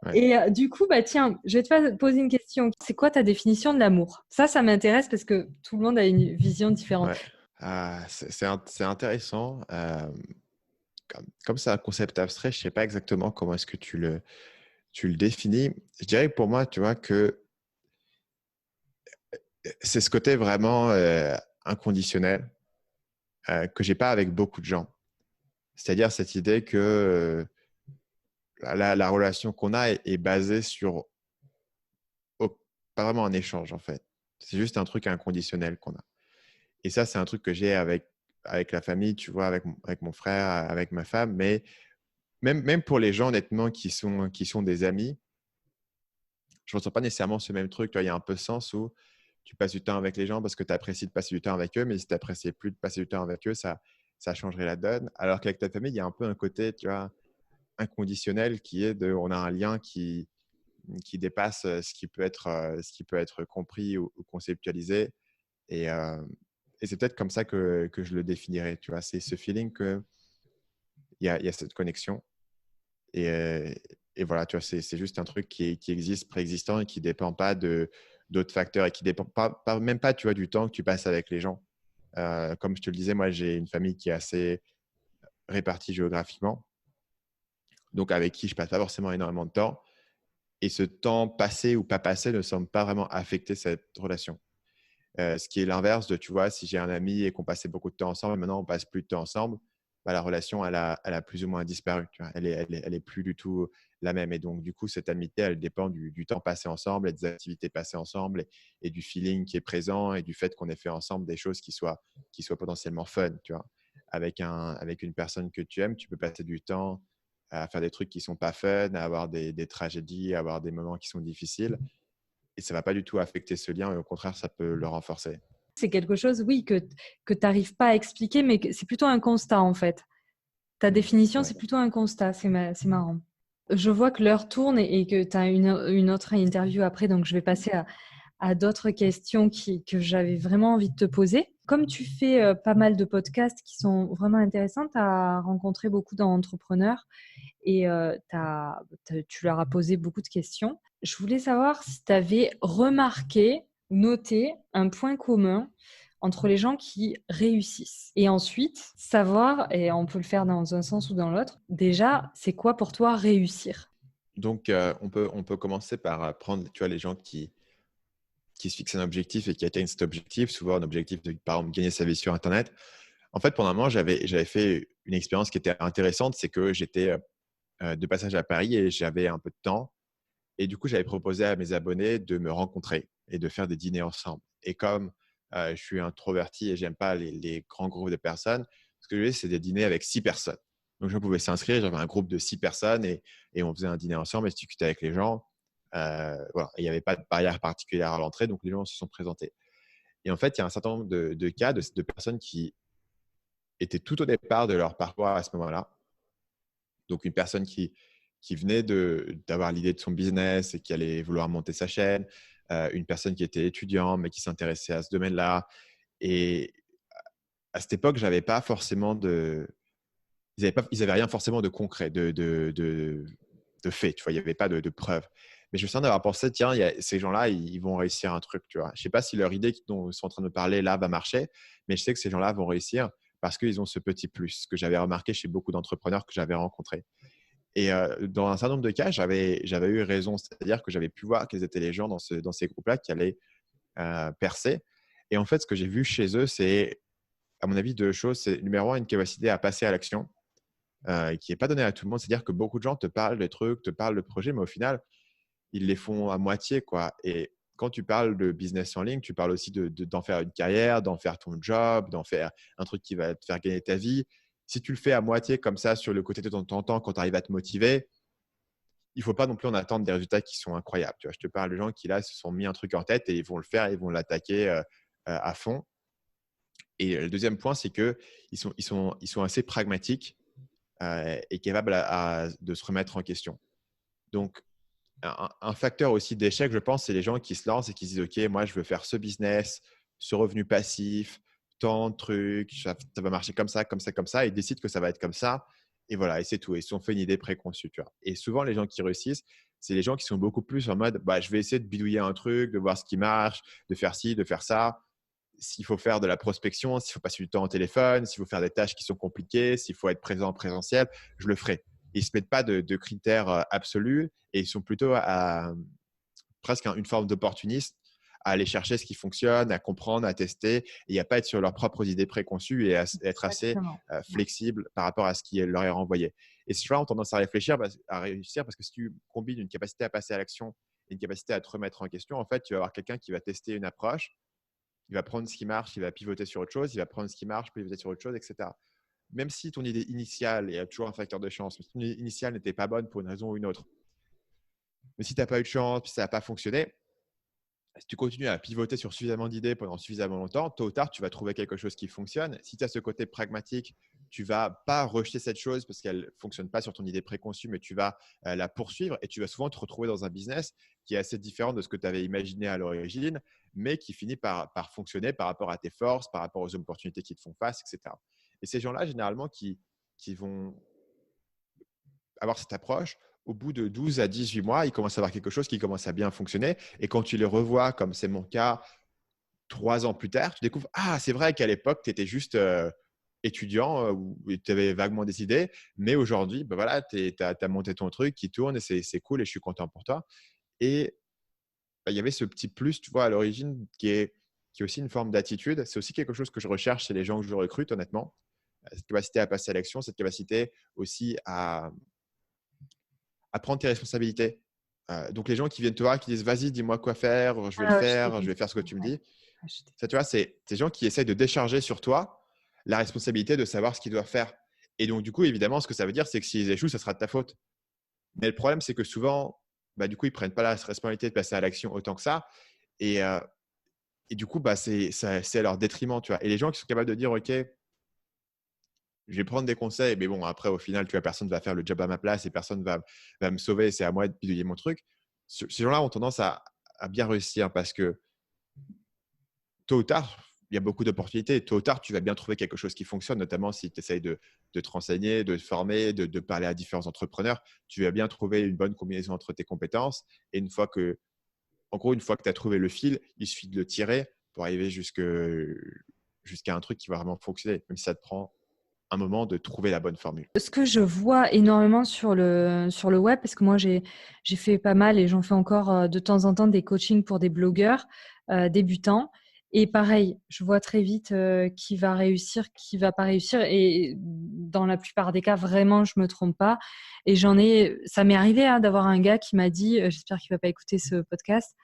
ouais, Et du coup, tiens, je vais te poser une question. C'est quoi ta définition de l'amour? Ça m'intéresse parce que tout le monde a une vision différente. ouais. C'est intéressant. Comme c'est un concept abstrait, je ne sais pas exactement comment est-ce que tu le définis. Je dirais que pour moi, tu vois, que c'est ce côté vraiment inconditionnel que j'ai pas avec beaucoup de gens. C'est-à-dire cette idée que la relation qu'on a est basée sur pas vraiment un échange en fait. C'est juste un truc inconditionnel qu'on a. Et ça, c'est un truc que j'ai avec la famille, tu vois, avec mon frère, avec ma femme. Mais même pour les gens, honnêtement, qui sont des amis, je ne ressens pas nécessairement ce même truc. Tu vois, il y a un peu ce sens où tu passes du temps avec les gens parce que tu apprécies de passer du temps avec eux, mais si tu n'appréciais plus de passer du temps avec eux, ça changerait la donne. Alors qu'avec ta famille, il y a un peu un côté, tu vois, inconditionnel qui est on a un lien qui dépasse ce qui peut être compris ou conceptualisé. Et, euh, et c'est peut-être comme ça que je le définirais. Tu vois, c'est ce feeling qu'il il y a cette connexion. Et, euh, et voilà, tu vois, c'est juste un truc qui existe, préexistant et qui ne dépend pas d'autres facteurs et qui ne dépend même pas, tu vois, du temps que tu passes avec les gens. Comme je te le disais, moi, j'ai une famille qui est assez répartie géographiquement, donc avec qui je passe pas forcément énormément de temps. Et ce temps passé ou pas passé ne semble pas vraiment affecter cette relation. Ce qui est l'inverse de, tu vois, si j'ai un ami et qu'on passait beaucoup de temps ensemble, maintenant on passe plus de temps ensemble, bah, la relation, elle a plus ou moins disparu. Tu vois. Elle est plus du tout la même. Et donc, du coup, cette amitié, elle dépend du temps passé ensemble et des activités passées ensemble et du feeling qui est présent et du fait qu'on ait fait ensemble des choses qui soient potentiellement fun. Tu vois. Avec une personne que tu aimes, tu peux passer du temps à faire des trucs qui sont pas fun, à avoir des tragédies, à avoir des moments qui sont difficiles et ça ne va pas du tout affecter ce lien et au contraire, ça peut le renforcer. C'est quelque chose, oui, que tu n'arrives pas à expliquer, mais c'est plutôt un constat, en fait. Ta définition, Ouais. c'est plutôt un constat. C'est marrant. Je vois que l'heure tourne et que tu as une autre interview après, donc je vais passer à d'autres questions que j'avais vraiment envie de te poser. Comme tu fais pas mal de podcasts qui sont vraiment intéressants, tu as rencontré beaucoup d'entrepreneurs et tu leur as posé beaucoup de questions. Je voulais savoir si tu avais remarqué, noté un point commun entre les gens qui réussissent. Et ensuite, savoir, et on peut le faire dans un sens ou dans l'autre, déjà, c'est quoi pour toi réussir? Donc, on peut commencer par prendre tu vois, les gens qui se fixent un objectif et qui atteignent cet objectif, souvent un objectif de, par exemple, gagner sa vie sur Internet. En fait, pendant un moment, j'avais fait une expérience qui était intéressante, c'est que j'étais de passage à Paris et j'avais un peu de temps. Et du coup, j'avais proposé à mes abonnés de me rencontrer et de faire des dîners ensemble. Et comme je suis introverti et j'aime pas les grands groupes de personnes, ce que je faisais, c'est des dîners avec 6 personnes. Donc, je pouvais s'inscrire, j'avais un groupe de 6 personnes et on faisait un dîner ensemble et je discutais avec les gens. Voilà. Et il n'y avait pas de barrière particulière à l'entrée, donc les gens se sont présentés. Et en fait, il y a un certain nombre de cas de personnes qui étaient tout au départ de leur parcours à ce moment-là. Donc, une personne qui venait d'avoir l'idée de son business et qui allait vouloir monter sa chaîne, une personne qui était étudiant mais qui s'intéressait à ce domaine-là. Et à cette époque, j'avais pas forcément ils avaient rien forcément de concret, de fait. Tu vois, il n'y avait pas de preuves. Mais je me souviens d'avoir pensé, tiens, ces gens-là, ils vont réussir un truc. Tu vois. Je ne sais pas si leur idée dont ils sont en train de parler là va marcher, mais je sais que ces gens-là vont réussir parce qu'ils ont ce petit plus que j'avais remarqué chez beaucoup d'entrepreneurs que j'avais rencontrés. Et dans un certain nombre de cas, j'avais eu raison. C'est-à-dire que j'avais pu voir quels étaient les gens dans ces groupes-là qui allaient percer. Et en fait, ce que j'ai vu chez eux, c'est, à mon avis, deux choses. C'est numéro un, une capacité à passer à l'action qui n'est pas donnée à tout le monde. C'est-à-dire que beaucoup de gens te parlent des trucs, te parlent de projets, mais au final, ils les font à moitié, quoi. Et quand tu parles de business en ligne, tu parles aussi d'en faire une carrière, d'en faire ton job, d'en faire un truc qui va te faire gagner ta vie. Si tu le fais à moitié comme ça sur le côté de ton temps, quand tu arrives à te motiver, il ne faut pas non plus en attendre des résultats qui sont incroyables. Tu vois, je te parle de gens qui, là, se sont mis un truc en tête et ils vont le faire, ils vont l'attaquer à fond. Et le deuxième point, c'est qu'ils sont assez pragmatiques et capables de se remettre en question. Donc, un facteur aussi d'échec, je pense, c'est les gens qui se lancent et qui se disent « Ok, moi, je veux faire ce business, ce revenu passif, tant de trucs, ça va marcher comme ça, comme ça, comme ça. » Et ils décident que ça va être comme ça. Et voilà, et c'est tout. Et ils se sont fait une idée préconçue. Tu vois. Et souvent, les gens qui réussissent, c'est les gens qui sont beaucoup plus en mode bah, « Je vais essayer de bidouiller un truc, de voir ce qui marche, de faire ci, de faire ça. » S'il faut faire de la prospection, s'il faut passer du temps au téléphone, s'il faut faire des tâches qui sont compliquées, s'il faut être présent en présentiel, je le ferai. Ils ne se mettent pas de critères absolus et ils sont plutôt à presque une forme d'opportuniste à aller chercher ce qui fonctionne, à comprendre, à tester et à pas être sur leurs propres idées préconçues et à être assez Exactement. flexible par rapport à ce qui leur est renvoyé. Et ces gens ont tendance à réussir parce que si tu combines une capacité à passer à l'action et une capacité à te remettre en question, en fait, tu vas avoir quelqu'un qui va tester une approche, il va prendre ce qui marche, il va pivoter sur autre chose, il va prendre ce qui marche, pivoter sur autre chose, etc. Même si ton idée initiale, il y a toujours un facteur de chance, mais si ton idée initiale n'était pas bonne pour une raison ou une autre, mais si tu n'as pas eu de chance, puis ça n'a pas fonctionné, si tu continues à pivoter sur suffisamment d'idées pendant suffisamment longtemps, tôt ou tard, tu vas trouver quelque chose qui fonctionne. Si tu as ce côté pragmatique, tu vas pas rejeter cette chose parce qu'elle ne fonctionne pas sur ton idée préconçue, mais tu vas la poursuivre et tu vas souvent te retrouver dans un business qui est assez différent de ce que tu avais imaginé à l'origine, mais qui finit par fonctionner par rapport à tes forces, par rapport aux opportunités qui te font face, etc. Et ces gens-là, généralement, qui vont avoir cette approche, au bout de 12 à 18 mois, ils commencent à avoir quelque chose qui commence à bien fonctionner. Et quand tu les revois, comme c'est mon cas, 3 ans plus tard, tu découvres, ah, c'est vrai qu'à l'époque, tu étais juste étudiant ou tu avais vaguement des idées, mais aujourd'hui, ben voilà, tu as monté ton truc qui tourne et c'est cool et je suis content pour toi. Et ben, il y avait ce petit plus, tu vois, à l'origine qui est aussi une forme d'attitude. C'est aussi quelque chose que je recherche chez les gens que je recrute, honnêtement. Cette capacité à passer à l'action, cette capacité aussi à prendre tes responsabilités. Donc, les gens qui viennent te voir, qui disent vas-y, dis-moi quoi faire, je vais le Ah, je t'ai faire, je vais compris. faire ce que tu me Ouais. dis. Ah, je t'ai- Ça, tu vois, c'est ces gens qui essayent de décharger sur toi la responsabilité de savoir ce qu'ils doivent faire. Et donc, du coup, évidemment, ce que ça veut dire, c'est que s'ils échouent, ça sera de ta faute. Mais le problème, c'est que souvent, bah, du coup, ils ne prennent pas la responsabilité de passer à l'action autant que ça. Et, euh, et du coup, bah, c'est à leur détriment. Tu vois. Et les gens qui sont capables de dire ok, je vais prendre des conseils, mais bon, après, au final, tu vois, personne ne va faire le job à ma place et personne ne va me sauver. C'est à moi de bidouiller mon truc. Ces gens-là ont tendance à bien réussir parce que tôt ou tard, il y a beaucoup d'opportunités. Tôt ou tard, tu vas bien trouver quelque chose qui fonctionne, notamment si tu essayes de te renseigner, de te former, de parler à différents entrepreneurs. Tu vas bien trouver une bonne combinaison entre tes compétences. Et en gros, une fois que tu as trouvé le fil, il suffit de le tirer pour arriver jusqu'à un truc qui va vraiment fonctionner, même si ça te prend un moment de trouver la bonne formule. Ce que je vois énormément sur le web, parce que moi j'ai fait pas mal et j'en fais encore de temps en temps des coachings pour des blogueurs débutants. Et pareil, je vois très vite qui va réussir, qui va pas réussir. Et dans la plupart des cas, vraiment, je me trompe pas. Et ça m'est arrivé d'avoir un gars qui m'a dit, j'espère qu'il va pas écouter ce podcast,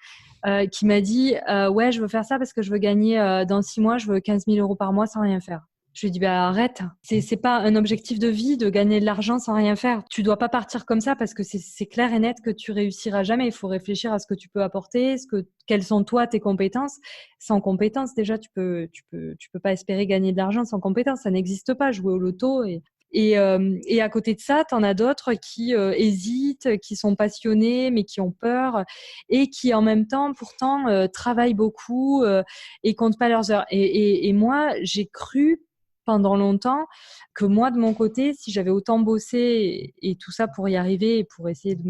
qui m'a dit, ouais, je veux faire ça parce que je veux gagner dans 6 mois, je veux 15 000 euros par mois sans rien faire. Je lui ai dit, bah, arrête. C'est pas un objectif de vie de gagner de l'argent sans rien faire. Tu dois pas partir comme ça parce que c'est clair et net que tu réussiras jamais. Il faut réfléchir à ce que tu peux apporter, quelles sont toi tes compétences. Sans compétences, déjà, tu peux pas espérer gagner de l'argent sans compétences. Ça n'existe pas. Jouer au loto et à côté de ça, tu en as d'autres qui hésitent, qui sont passionnés, mais qui ont peur et qui, en même temps, pourtant, travaillent beaucoup et comptent pas leurs heures. Et moi, j'ai cru pendant longtemps que moi, de mon côté, si j'avais autant bossé et tout ça pour y arriver et pour essayer de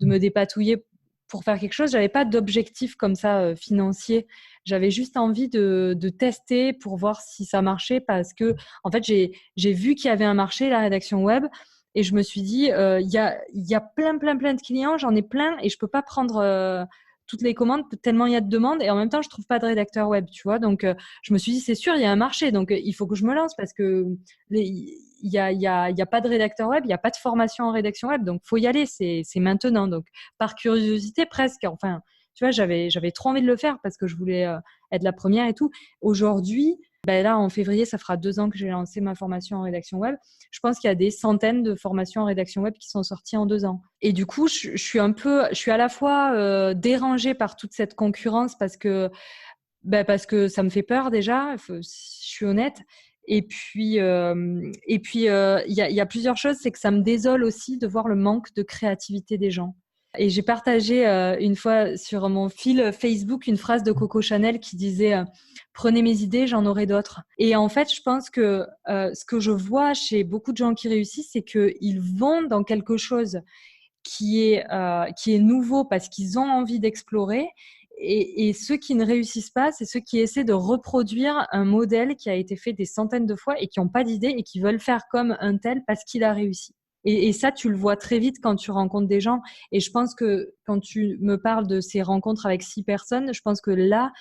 me dépatouiller pour faire quelque chose, j'avais pas d'objectif comme ça financier. J'avais juste envie de tester pour voir si ça marchait parce que, en fait, j'ai vu qu'il y avait un marché, la rédaction web, Et je me suis dit, il y a plein de clients, j'en ai plein et je peux pas prendre toutes les commandes tellement il y a de demandes et en même temps, je trouve pas de rédacteur web, tu vois. Donc, je me suis dit, c'est sûr, il y a un marché, donc il faut que je me lance parce que il y a pas de rédacteur web, il y a pas de formation en rédaction web, donc faut y aller, c'est maintenant. Donc, par curiosité presque, enfin, tu vois, j'avais trop envie de le faire parce que je voulais être la première et tout. Aujourd'hui, ben là, en février, ça fera 2 ans que j'ai lancé ma formation en rédaction web. Je pense qu'il y a des centaines de formations en rédaction web qui sont sorties en 2 ans. Et du coup, je suis à la fois dérangée par toute cette concurrence parce que ça me fait peur déjà. Je suis honnête. Il y a plusieurs choses, c'est que ça me désole aussi de voir le manque de créativité des gens. Et j'ai partagé une fois sur mon fil Facebook une phrase de Coco Chanel qui disait prenez mes idées, j'en aurai d'autres. Et en fait, je pense que ce que je vois chez beaucoup de gens qui réussissent, c'est qu'ils vont dans quelque chose qui est nouveau parce qu'ils ont envie d'explorer. Et ceux qui ne réussissent pas, c'est ceux qui essaient de reproduire un modèle qui a été fait des centaines de fois et qui n'ont pas d'idée et qui veulent faire comme un tel parce qu'il a réussi. Et ça, tu le vois très vite quand tu rencontres des gens. Et je pense que quand tu me parles de ces rencontres avec 6 personnes, je pense que là,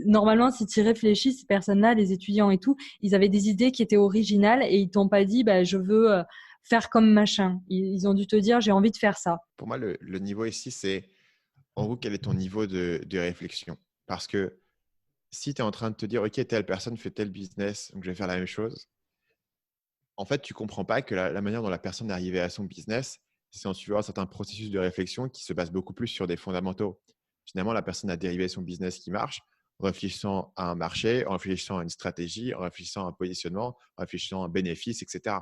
normalement, si tu y réfléchis, ces personnes-là, les étudiants et tout, ils avaient des idées qui étaient originales et ils t'ont pas dit, bah, je veux faire comme machin. Ils ont dû te dire, j'ai envie de faire ça. Pour moi, le niveau ici, c'est en gros, quel est ton niveau de réflexion? Parce que si tu es en train de te dire, OK, telle personne fait tel business, donc je vais faire la même chose, en fait, tu ne comprends pas que la manière dont la personne est arrivée à son business, c'est en suivant un certain processus de réflexion qui se base beaucoup plus sur des fondamentaux. Finalement, la personne a dérivé son business qui marche en réfléchissant à un marché, en réfléchissant à une stratégie, en réfléchissant à un positionnement, en réfléchissant à un bénéfice, etc.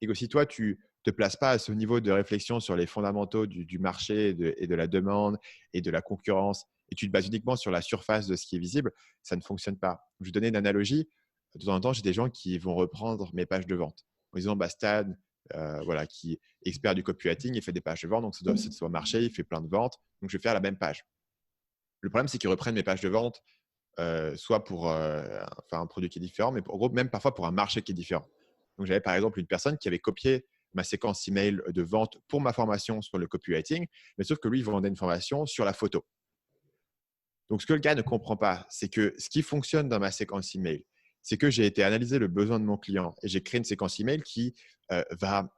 Et que si toi, tu ne te places pas à ce niveau de réflexion sur les fondamentaux du marché et de la demande et de la concurrence, et tu te bases uniquement sur la surface de ce qui est visible, ça ne fonctionne pas. Je vais donner une analogie. De temps en temps, j'ai des gens qui vont reprendre mes pages de vente en disant Stan, voilà, qui est expert du copywriting, il fait des pages de vente, donc ça doit marcher, il fait plein de ventes, donc je vais faire la même page. Le problème, c'est qu'ils reprennent mes pages de vente, soit pour faire un produit qui est différent, mais en gros, même parfois pour un marché qui est différent. Donc, j'avais par exemple une personne qui avait copié ma séquence email de vente pour ma formation sur le copywriting, mais sauf que lui, il vendait une formation sur la photo. Donc, ce que le gars ne comprend pas, c'est que ce qui fonctionne dans ma séquence email, c'est que j'ai été analyser le besoin de mon client et j'ai créé une séquence email qui va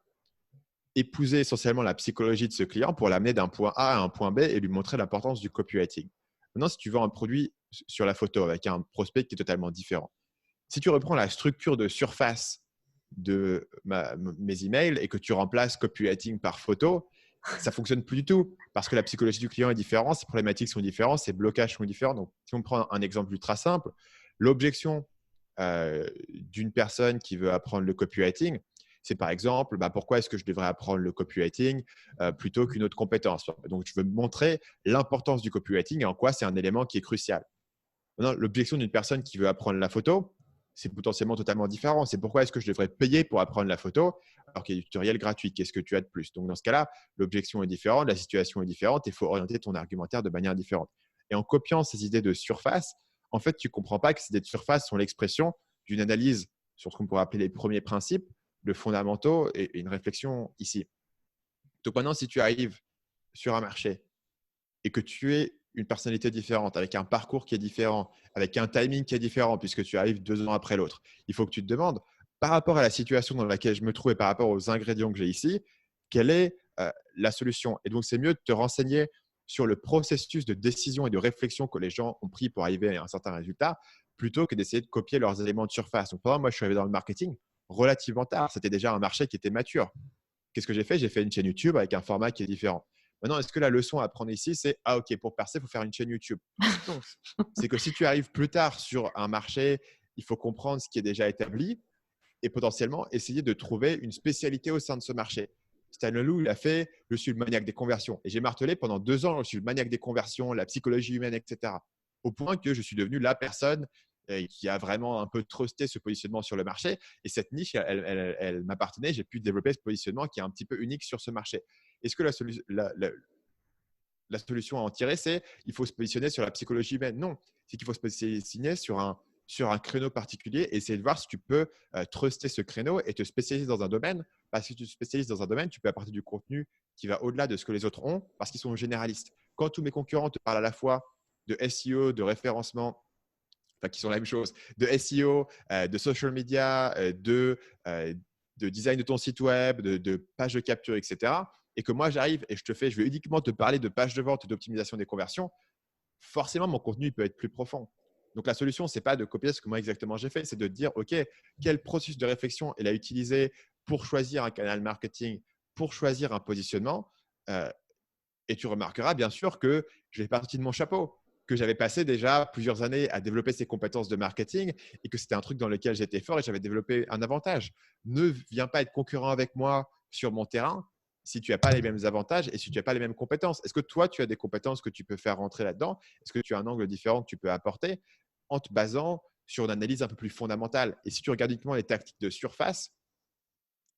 épouser essentiellement la psychologie de ce client pour l'amener d'un point A à un point B et lui montrer l'importance du copywriting. Maintenant, si tu vends un produit sur la photo avec un prospect qui est totalement différent, si tu reprends la structure de surface de mes emails et que tu remplaces copywriting par photo, ça ne fonctionne plus du tout parce que la psychologie du client est différente, ses problématiques sont différentes, ses blocages sont différents. Donc, si on prend un exemple ultra simple, l'objection d'une personne qui veut apprendre le copywriting, c'est par exemple, pourquoi est-ce que je devrais apprendre le copywriting plutôt qu'une autre compétence? Donc, je veux montrer l'importance du copywriting et en quoi c'est un élément qui est crucial. Maintenant, l'objection d'une personne qui veut apprendre la photo, c'est potentiellement totalement différent. C'est pourquoi est-ce que je devrais payer pour apprendre la photo alors qu'il y a du tutoriel gratuit? Qu'est-ce que tu as de plus? Donc, dans ce cas-là, l'objection est différente, la situation est différente et il faut orienter ton argumentaire de manière différente. Et en copiant ces idées de surface, en fait, tu ne comprends pas que ces idées de surface sont l'expression d'une analyse sur ce qu'on pourrait appeler les premiers principes, de fondamentaux et une réflexion ici. Donc maintenant, si tu arrives sur un marché et que tu es une personnalité différente, avec un parcours qui est différent, avec un timing qui est différent, puisque tu arrives 2 ans après l'autre, il faut que tu te demandes, par rapport à la situation dans laquelle je me trouve et par rapport aux ingrédients que j'ai ici, quelle est la solution? Et donc, c'est mieux de te renseigner sur le processus de décision et de réflexion que les gens ont pris pour arriver à un certain résultat, plutôt que d'essayer de copier leurs éléments de surface. Donc, moi, je suis arrivé dans le marketing relativement tard. C'était déjà un marché qui était mature. Qu'est-ce que j'ai fait? J'ai fait une chaîne YouTube avec un format qui est différent. Maintenant, est-ce que la leçon à prendre ici, c'est OK, pour percer, il faut faire une chaîne YouTube? Non. C'est que si tu arrives plus tard sur un marché, il faut comprendre ce qui est déjà établi et potentiellement essayer de trouver une spécialité au sein de ce marché. Stan Leloup, il a fait « Je suis le maniaque des conversions ». Et j'ai martelé pendant 2 ans « Je suis le maniaque des conversions, la psychologie humaine, etc. » Au point que je suis devenu la personne qui a vraiment un peu trusté ce positionnement sur le marché. Et cette niche, elle m'appartenait. J'ai pu développer ce positionnement qui est un petit peu unique sur ce marché. Est-ce que la solution à en tirer, c'est il faut se positionner sur la psychologie humaine? Non, c'est qu'il faut se positionner sur un sur un créneau particulier et essayer de voir si tu peux truster ce créneau et te spécialiser dans un domaine. Parce que si tu te spécialises dans un domaine, tu peux apporter du contenu qui va au-delà de ce que les autres ont parce qu'ils sont généralistes. Quand tous mes concurrents te parlent à la fois de SEO, de référencement, enfin qui sont la même chose, de SEO, de social media, de design de ton site web, de pages de capture, etc. Et que moi, j'arrive et je vais uniquement te parler de pages de vente et d'optimisation des conversions, forcément, mon contenu il peut être plus profond. Donc, la solution, ce n'est pas de copier ce que moi exactement j'ai fait, c'est de dire, OK, quel processus de réflexion il a utilisé pour choisir un canal marketing, pour choisir un positionnement. Et tu remarqueras bien sûr que je fais partie de mon chapeau, que j'avais passé déjà plusieurs années à développer ces compétences de marketing et que c'était un truc dans lequel j'étais fort et j'avais développé un avantage. Ne viens pas être concurrent avec moi sur mon terrain si tu n'as pas les mêmes avantages et si tu n'as pas les mêmes compétences. Est-ce que toi, tu as des compétences que tu peux faire rentrer là-dedans? Est-ce que tu as un angle différent que tu peux apporter en te basant sur une analyse un peu plus fondamentale? Et si tu regardes uniquement les tactiques de surface,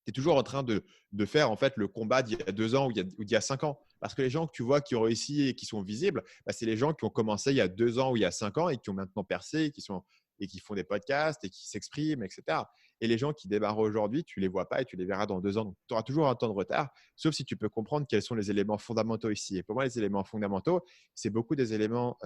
tu es toujours en train de faire en fait le combat d'il y a 2 ans ou d'il y a 5 ans. Parce que les gens que tu vois qui ont réussi et qui sont visibles, bah, c'est les gens qui ont commencé il y a 2 ans ou il y a 5 ans et qui ont maintenant percé et qui font des podcasts et qui s'expriment, etc. Et les gens qui démarrent aujourd'hui, tu ne les vois pas et tu les verras dans 2 ans. Donc, tu auras toujours un temps de retard, sauf si tu peux comprendre quels sont les éléments fondamentaux ici. Et pour moi, les éléments fondamentaux, c'est beaucoup des éléments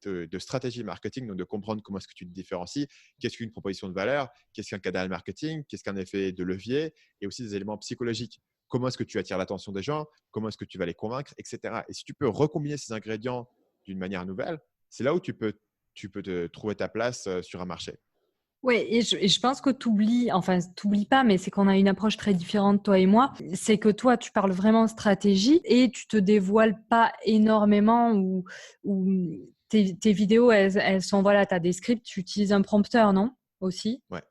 de stratégie marketing, donc de comprendre comment est-ce que tu te différencies, qu'est-ce qu'une proposition de valeur, qu'est-ce qu'un canal marketing, qu'est-ce qu'un effet de levier, et aussi des éléments psychologiques. Comment est-ce que tu attires l'attention des gens, comment est-ce que tu vas les convaincre, etc. Et si tu peux recombiner ces ingrédients d'une manière nouvelle, c'est là où tu peux te trouver ta place sur un marché. Oui, et je pense que tu oublies, enfin, tu n'oublies pas, mais c'est qu'on a une approche très différente, toi et moi. C'est que toi, tu parles vraiment stratégie et tu te dévoiles pas énormément ou tes vidéos, elles sont, voilà, tu as des scripts, tu utilises un prompteur, non? Aussi. Ouais.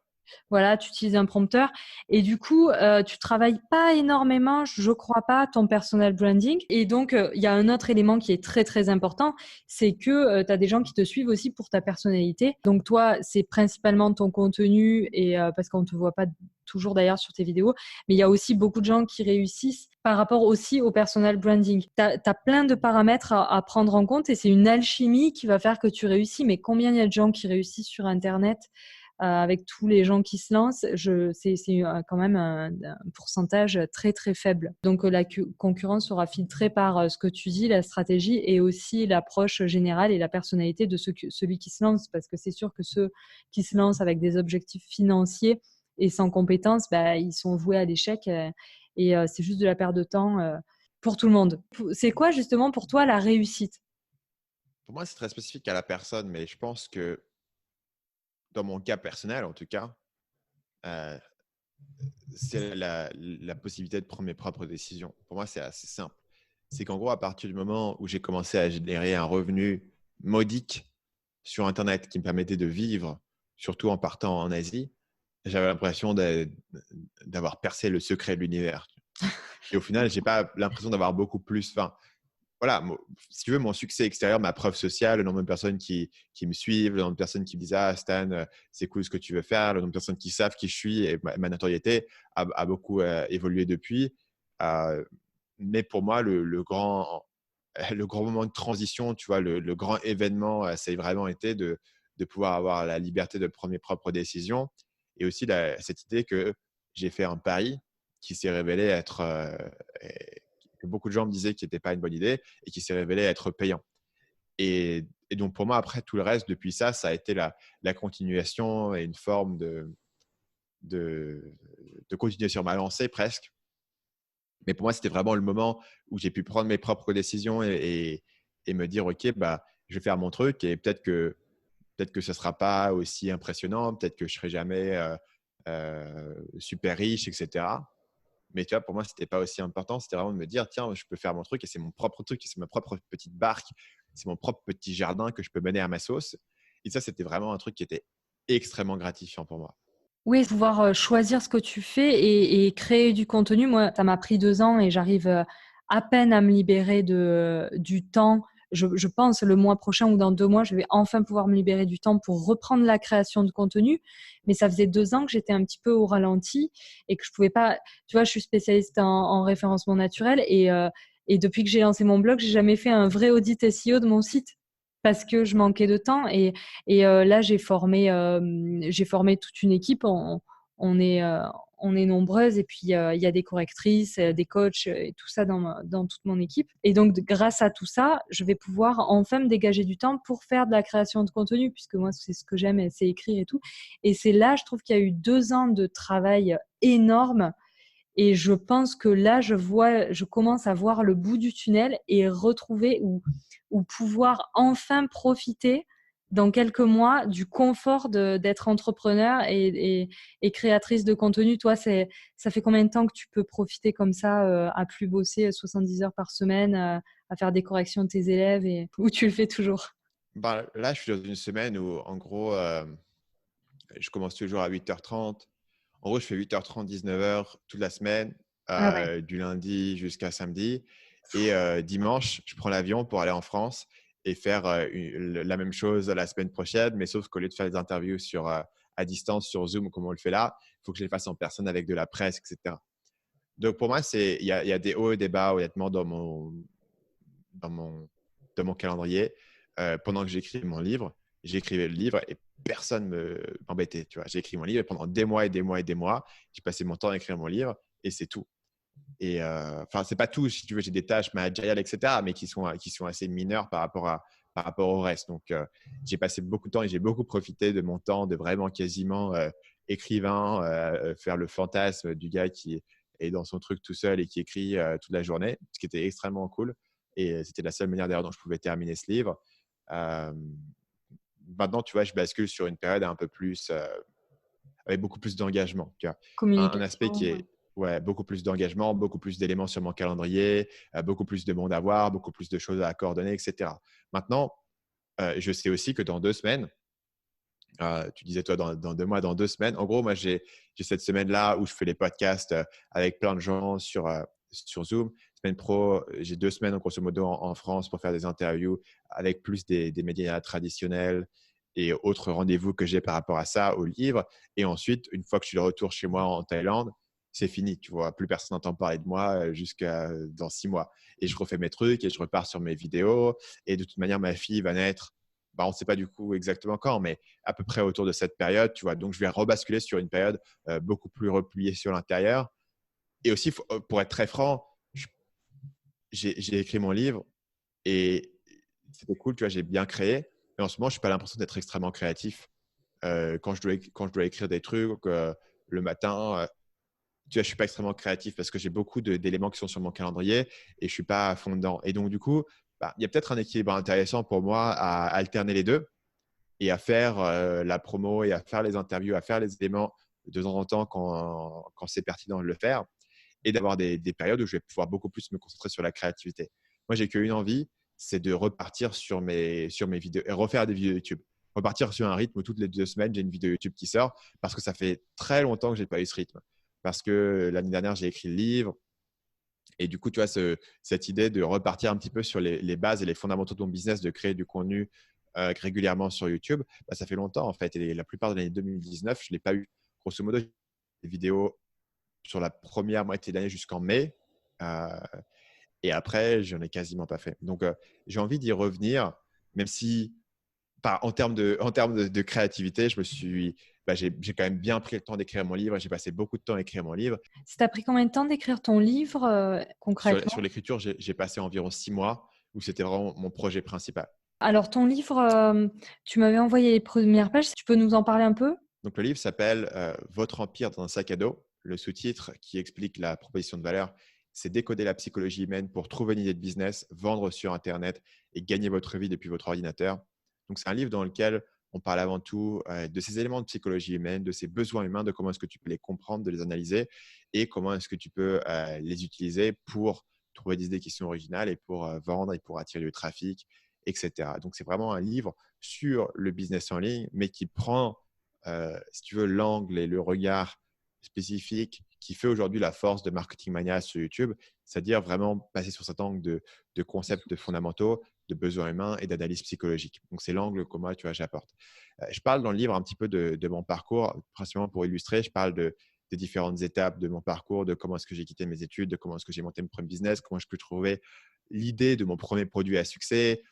Voilà, tu utilises un prompteur et du coup, tu travailles pas énormément, je crois pas, ton personal branding. Et donc, il y a un autre élément qui est très, très important, c'est que tu as des gens qui te suivent aussi pour ta personnalité. Donc, toi, c'est principalement ton contenu et parce qu'on te voit pas toujours d'ailleurs sur tes vidéos, mais il y a aussi beaucoup de gens qui réussissent par rapport aussi au personal branding. Tu as plein de paramètres à prendre en compte et c'est une alchimie qui va faire que tu réussis. Mais combien il y a de gens qui réussissent sur Internet avec tous les gens qui se lancent, c'est quand même un pourcentage très, très faible. Donc, la concurrence sera filtrée par ce que tu dis, la stratégie et aussi l'approche générale et la personnalité de celui qui se lance. Parce que c'est sûr que ceux qui se lancent avec des objectifs financiers et sans compétences, bah, ils sont voués à l'échec et c'est juste de la perte de temps pour tout le monde. C'est quoi justement pour toi la réussite? Pour moi, c'est très spécifique à la personne, mais je pense que dans mon cas personnel, en tout cas, euh, c'est la possibilité de prendre mes propres décisions. Pour moi, c'est assez simple. C'est qu'en gros, à partir du moment où j'ai commencé à générer un revenu modique sur Internet qui me permettait de vivre, surtout en partant en Asie, j'avais l'impression d'avoir percé le secret de l'univers. Et au final, je n'ai pas l'impression d'avoir beaucoup plus. Enfin, voilà, si tu veux, mon succès extérieur, ma preuve sociale, le nombre de personnes qui me suivent, le nombre de personnes qui me disent «Ah, Stan, c'est cool ce que tu veux faire», le nombre de personnes qui savent qui je suis et ma notoriété a beaucoup évolué depuis. Euh, mais pour moi, le grand moment de transition, tu vois, le grand événement, ça a vraiment été de pouvoir avoir la liberté de prendre mes propres décisions et aussi cette idée que j'ai fait un pari qui s'est révélé être que beaucoup de gens me disaient qu'il n'était pas une bonne idée et qui s'est révélé être payant. Et donc, pour moi, après, tout le reste, depuis ça a été la continuation et une forme de continuer sur ma lancée presque. Mais pour moi, c'était vraiment le moment où j'ai pu prendre mes propres décisions et me dire, OK, bah, je vais faire mon truc et peut-être que ce ne sera pas aussi impressionnant, peut-être que je ne serai jamais super riche, etc. Mais tu vois, pour moi, ce n'était pas aussi important. C'était vraiment de me dire, tiens, je peux faire mon truc et c'est mon propre truc et c'est ma propre petite barque, c'est mon propre petit jardin que je peux mener à ma sauce. Et ça, c'était vraiment un truc qui était extrêmement gratifiant pour moi. Oui, pouvoir choisir ce que tu fais et créer du contenu. Moi, ça m'a pris 2 ans et j'arrive à peine à me libérer du temps. Je pense le mois prochain ou dans 2 mois, je vais enfin pouvoir me libérer du temps pour reprendre la création de contenu. Mais ça faisait 2 ans que j'étais un petit peu au ralenti et que je pouvais pas. Tu vois, je suis spécialiste en référencement naturel et depuis que j'ai lancé mon blog, j'ai jamais fait un vrai audit SEO de mon site. parce que je manquais de temps. Et là, j'ai formé toute une équipe. On est, on est nombreuses et puis il y a des correctrices, des coachs et tout ça dans toute mon équipe. Et donc, grâce à tout ça, je vais pouvoir enfin me dégager du temps pour faire de la création de contenu, puisque moi, c'est ce que j'aime, c'est écrire et tout. Et c'est là, je trouve qu'il y a eu 2 ans de travail énorme. Et je pense que là, je commence à voir le bout du tunnel et retrouver ou pouvoir enfin profiter dans quelques mois du confort d'être entrepreneur et créatrice de contenu. Toi, ça fait combien de temps que tu peux profiter comme ça, à plus bosser 70 heures par semaine, à faire des corrections de tes élèves ou tu le fais toujours? Bah, là, je suis dans une semaine où, en gros, je commence toujours à 8h30. En gros, je fais 8h30, 19h toute la semaine, Ah ouais. du lundi jusqu'à samedi. Et dimanche, je prends l'avion pour aller en France et faire la même chose la semaine prochaine, mais sauf qu'au lieu de faire des interviews à distance sur Zoom, comme on le fait là, il faut que je les fasse en personne avec de la presse, etc. Donc, pour moi, il y a des hauts et des bas, honnêtement, dans mon, dans mon calendrier. Pendant que j'écris mon livre, j'écrivais le livre et personne m'embêtait. Tu vois, j'ai écrit mon livre et pendant des mois et des mois et des mois, j'ai passé mon temps à écrire mon livre et c'est tout. Et enfin, c'est pas tout, si tu veux, j'ai des tâches managériales, etc., mais qui sont assez mineures par rapport au reste. Donc, j'ai passé beaucoup de temps et j'ai beaucoup profité de mon temps de vraiment quasiment écrivain, faire le fantasme du gars qui est dans son truc tout seul et qui écrit toute la journée, ce qui était extrêmement cool. Et c'était la seule manière d'ailleurs dont je pouvais terminer ce livre. Euh, Maintenant, tu vois, je bascule sur une période un peu plus, avec beaucoup plus d'engagement. Tu vois. Un aspect qui Communication. est ouais, beaucoup plus d'engagement, beaucoup plus d'éléments sur mon calendrier, beaucoup plus de monde à voir, beaucoup plus de choses à coordonner, etc. Maintenant, je sais aussi que dans 2 semaines, tu disais toi dans 2 mois, dans 2 semaines, en gros, moi j'ai cette semaine-là où je fais les podcasts avec plein de gens sur Zoom. Semaine pro, j'ai 2 semaines grosso modo en France pour faire des interviews avec plus des médias traditionnels et autres rendez-vous que j'ai par rapport à ça, au livre. Et ensuite, une fois que je suis de retour chez moi en Thaïlande, c'est fini, tu vois. Plus personne n'entend parler de moi jusqu'à dans 6 mois. Et je refais mes trucs et je repars sur mes vidéos. Et de toute manière, ma fille va naître. Bah, on ne sait pas du coup exactement quand, mais à peu près autour de cette période, tu vois. Donc, je vais rebasculer sur une période beaucoup plus repliée sur l'intérieur. Et aussi, pour être très franc, j'ai écrit mon livre et c'était cool, tu vois, j'ai bien créé. Mais en ce moment, je n'ai pas l'impression d'être extrêmement créatif. Quand je dois écrire des trucs le matin, tu vois, je ne suis pas extrêmement créatif parce que j'ai beaucoup d'éléments qui sont sur mon calendrier et je ne suis pas à fond dedans. Et donc, du coup, bah, il y a peut-être un équilibre intéressant pour moi à alterner les deux et à faire la promo et à faire les interviews, à faire les éléments de temps en temps quand c'est pertinent de le faire et d'avoir des périodes où je vais pouvoir beaucoup plus me concentrer sur la créativité. Moi, j'ai qu'une envie, c'est de repartir sur mes vidéos et refaire des vidéos YouTube. Repartir sur un rythme où toutes les 2 semaines, j'ai une vidéo YouTube qui sort parce que ça fait très longtemps que je n'ai pas eu ce rythme. Parce que l'année dernière, j'ai écrit le livre. Et du coup, tu vois, cette idée de repartir un petit peu sur les bases et les fondamentaux de ton business, de créer du contenu régulièrement sur YouTube, bah, ça fait longtemps en fait. Et la plupart de l'année 2019, je ne l'ai pas eu. Grosso modo, j'ai des vidéos sur la première moitié de l'année jusqu'en mai. Euh, et après, j'en ai quasiment pas fait. Donc, j'ai envie d'y revenir, même si en termes de créativité, j'ai quand même bien pris le temps d'écrire mon livre. J'ai passé beaucoup de temps à écrire mon livre. Ça t'a pris combien de temps d'écrire ton livre, Sur concrètement? l'écriture, j'ai passé environ 6 mois où c'était vraiment mon projet principal. Alors ton livre, tu m'avais envoyé les premières pages, tu peux nous en parler un peu? Donc, le livre s'appelle Votre empire dans un sac à dos. Le sous-titre qui explique la proposition de valeur, c'est décoder la psychologie humaine pour trouver une idée de business, vendre sur Internet et gagner votre vie depuis votre ordinateur. Donc, c'est un livre dans lequel on parle avant tout de ces éléments de psychologie humaine, de ces besoins humains, de comment est-ce que tu peux les comprendre, de les analyser et comment est-ce que tu peux les utiliser pour trouver des idées qui sont originales et pour vendre et pour attirer du trafic, etc. Donc, c'est vraiment un livre sur le business en ligne, mais qui prend si tu veux, l'angle et le regard spécifique qui fait aujourd'hui la force de Marketing Mania sur YouTube, c'est-à-dire vraiment passer sur cet angle de concepts fondamentaux, de besoins humains et d'analyse psychologique. Donc, c'est l'angle que moi, tu vois, j'apporte. Je parle dans le livre un petit peu de mon parcours, principalement pour illustrer. Je parle des différentes étapes de mon parcours, de comment est-ce que j'ai quitté mes études, de comment est-ce que j'ai monté mon premier business, comment est-ce que je trouvais l'idée de mon premier produit à succès,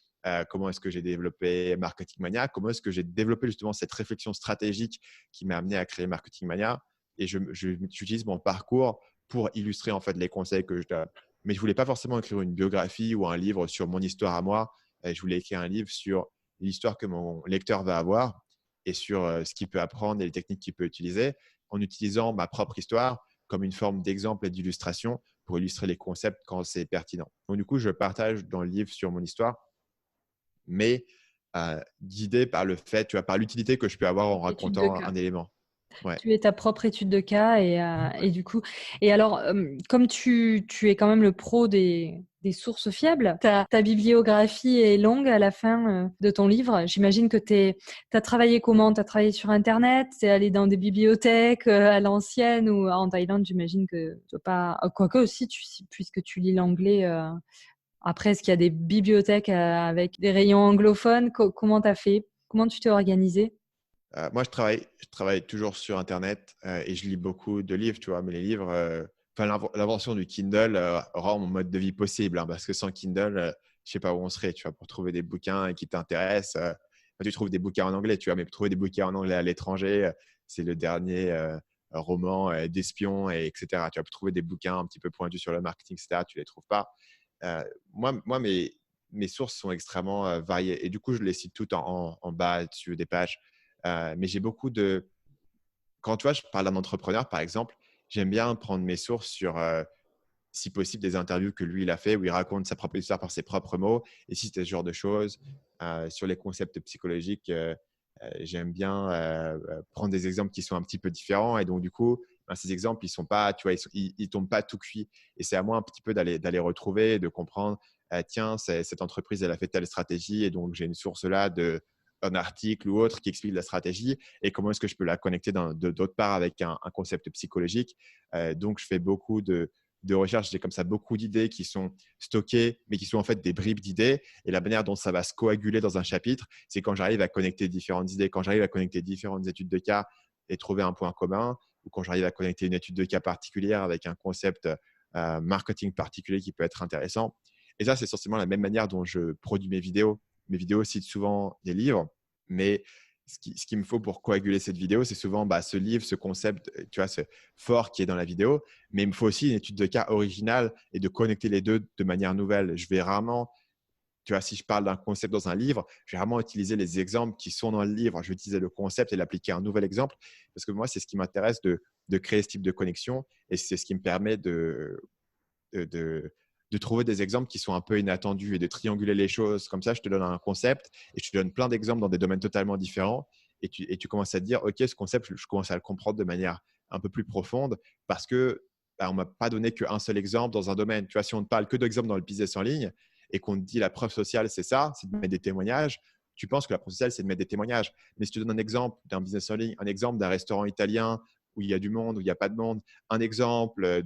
comment est-ce que j'ai développé Marketing Mania, comment est-ce que j'ai développé justement cette réflexion stratégique qui m'a amené à créer Marketing Mania. Et j'utilise mon parcours pour illustrer en fait les conseils que je donne. Mais je ne voulais pas forcément écrire une biographie ou un livre sur mon histoire à moi. Je voulais écrire un livre sur l'histoire que mon lecteur va avoir et sur ce qu'il peut apprendre et les techniques qu'il peut utiliser en utilisant ma propre histoire comme une forme d'exemple et d'illustration pour illustrer les concepts quand c'est pertinent. Donc, du coup, je partage dans le livre sur mon histoire, mais guidé par le fait, tu vois, par l'utilité que je peux avoir en Étude de racontant cas. un élément. Ouais. Tu es ta propre étude de cas et du coup, et alors, comme tu es quand même le pro des sources fiables, ta bibliographie est longue à la fin de ton livre. J'imagine que tu as travaillé comment? Tu as travaillé sur Internet? Tu es allé dans des bibliothèques à l'ancienne ou en Thaïlande? J'imagine que tu pas. Quoique aussi, puisque tu lis l'anglais. Après, est-ce qu'il y a des bibliothèques avec des rayons anglophones? Comment tu as fait? Comment tu t'es organisé? Moi, je travaille toujours sur Internet et je lis beaucoup de livres, tu vois, mais les livres, l'invention du Kindle rend mon mode de vie possible, hein, parce que sans Kindle, je ne sais pas où on serait, tu vois, pour trouver des bouquins qui t'intéressent. Tu trouves des bouquins en anglais, tu vois, mais pour trouver des bouquins en anglais à l'étranger, c'est le dernier roman d'espion, etc. Tu vas trouver des bouquins un petit peu pointus sur le marketing, etc. Tu ne les trouves pas. Moi mes sources sont extrêmement variées et du coup, je les cite toutes en bas dessus des pages. Mais j'ai beaucoup de… Quand tu vois, je parle d'un entrepreneur, par exemple, j'aime bien prendre mes sources sur, si possible, des interviews que lui, il a fait, où il raconte sa propre histoire par ses propres mots. Et si c'est ce genre de choses, sur les concepts psychologiques, j'aime bien prendre des exemples qui sont un petit peu différents. Et donc, du coup, ces exemples, ils sont pas, tu vois, ils tombent pas tout cuits. Et c'est à moi un petit peu d'aller retrouver, de comprendre, tiens, cette entreprise, elle a fait telle stratégie. Et donc, j'ai une source là d'un article ou autre qui explique la stratégie et comment est-ce que je peux la connecter d'autre part avec un concept psychologique. Donc, je fais beaucoup de recherches. J'ai comme ça beaucoup d'idées qui sont stockées, mais qui sont en fait des bribes d'idées. Et la manière dont ça va se coaguler dans un chapitre, c'est quand j'arrive à connecter différentes idées, quand j'arrive à connecter différentes études de cas et trouver un point commun, ou quand j'arrive à connecter une étude de cas particulière avec un concept marketing particulier qui peut être intéressant. Et ça, c'est essentiellement la même manière dont je produis mes vidéos. Mes vidéos citent souvent des livres, mais ce qu'il me faut pour coaguler cette vidéo, c'est souvent ce livre, ce concept, tu vois, ce fort qui est dans la vidéo, mais il me faut aussi une étude de cas originale et de connecter les deux de manière nouvelle. Je vais rarement, tu vois, si je parle d'un concept dans un livre, je vais rarement utiliser les exemples qui sont dans le livre. Je vais utiliser le concept et l'appliquer à un nouvel exemple parce que moi, c'est ce qui m'intéresse de créer ce type de connexion et c'est ce qui me permet de trouver des exemples qui sont un peu inattendus et de trianguler les choses. Comme ça, je te donne un concept et je te donne plein d'exemples dans des domaines totalement différents. Et tu commences à te dire, OK, ce concept, je commence à le comprendre de manière un peu plus profonde parce que on ne m'a pas donné qu'un seul exemple dans un domaine. Tu vois, si on ne parle que d'exemples dans le business en ligne et qu'on te dit la preuve sociale, c'est ça, c'est de mettre des témoignages, tu penses que la preuve sociale, c'est de mettre des témoignages. Mais si tu donnes un exemple d'un business en ligne, un exemple d'un restaurant italien où il y a du monde, où il n'y a pas de monde, un exemple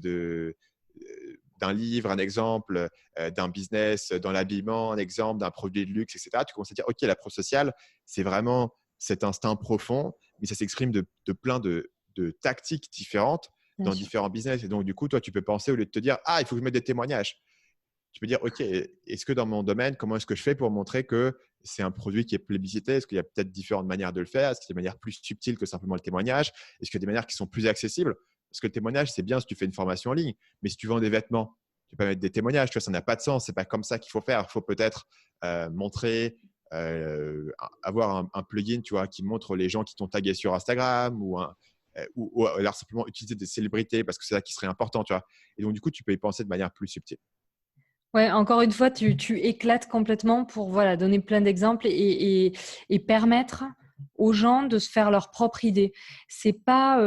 d'un livre, un exemple d'un business dans l'habillement, un exemple d'un produit de luxe, etc. Tu commences à dire, OK, la preuve sociale, c'est vraiment cet instinct profond, mais ça s'exprime de plein de tactiques différentes Bien dans sûr. différents business. Et donc, du coup, toi, tu peux penser, au lieu de te dire, il faut que je mette des témoignages, tu peux dire, OK, est-ce que dans mon domaine, comment est-ce que je fais pour montrer que c'est un produit qui est plébiscité? Est-ce qu'il y a peut-être différentes manières de le faire? Est-ce qu'il y a des manières plus subtiles que simplement le témoignage? Est-ce qu'il y a des manières qui sont plus accessibles? Parce que le témoignage, c'est bien si tu fais une formation en ligne, mais si tu vends des vêtements, tu peux pas mettre des témoignages, tu vois, ça n'a pas de sens. C'est pas comme ça qu'il faut faire. Il faut peut-être montrer, avoir un plugin, tu vois, qui montre les gens qui t'ont tagué sur Instagram ou alors simplement utiliser des célébrités parce que c'est ça qui serait important, tu vois. Et donc, du coup, tu peux y penser de manière plus subtile. Ouais, encore une fois, tu éclates complètement pour voilà, donner plein d'exemples et permettre aux gens de se faire leur propre idée. C'est pas,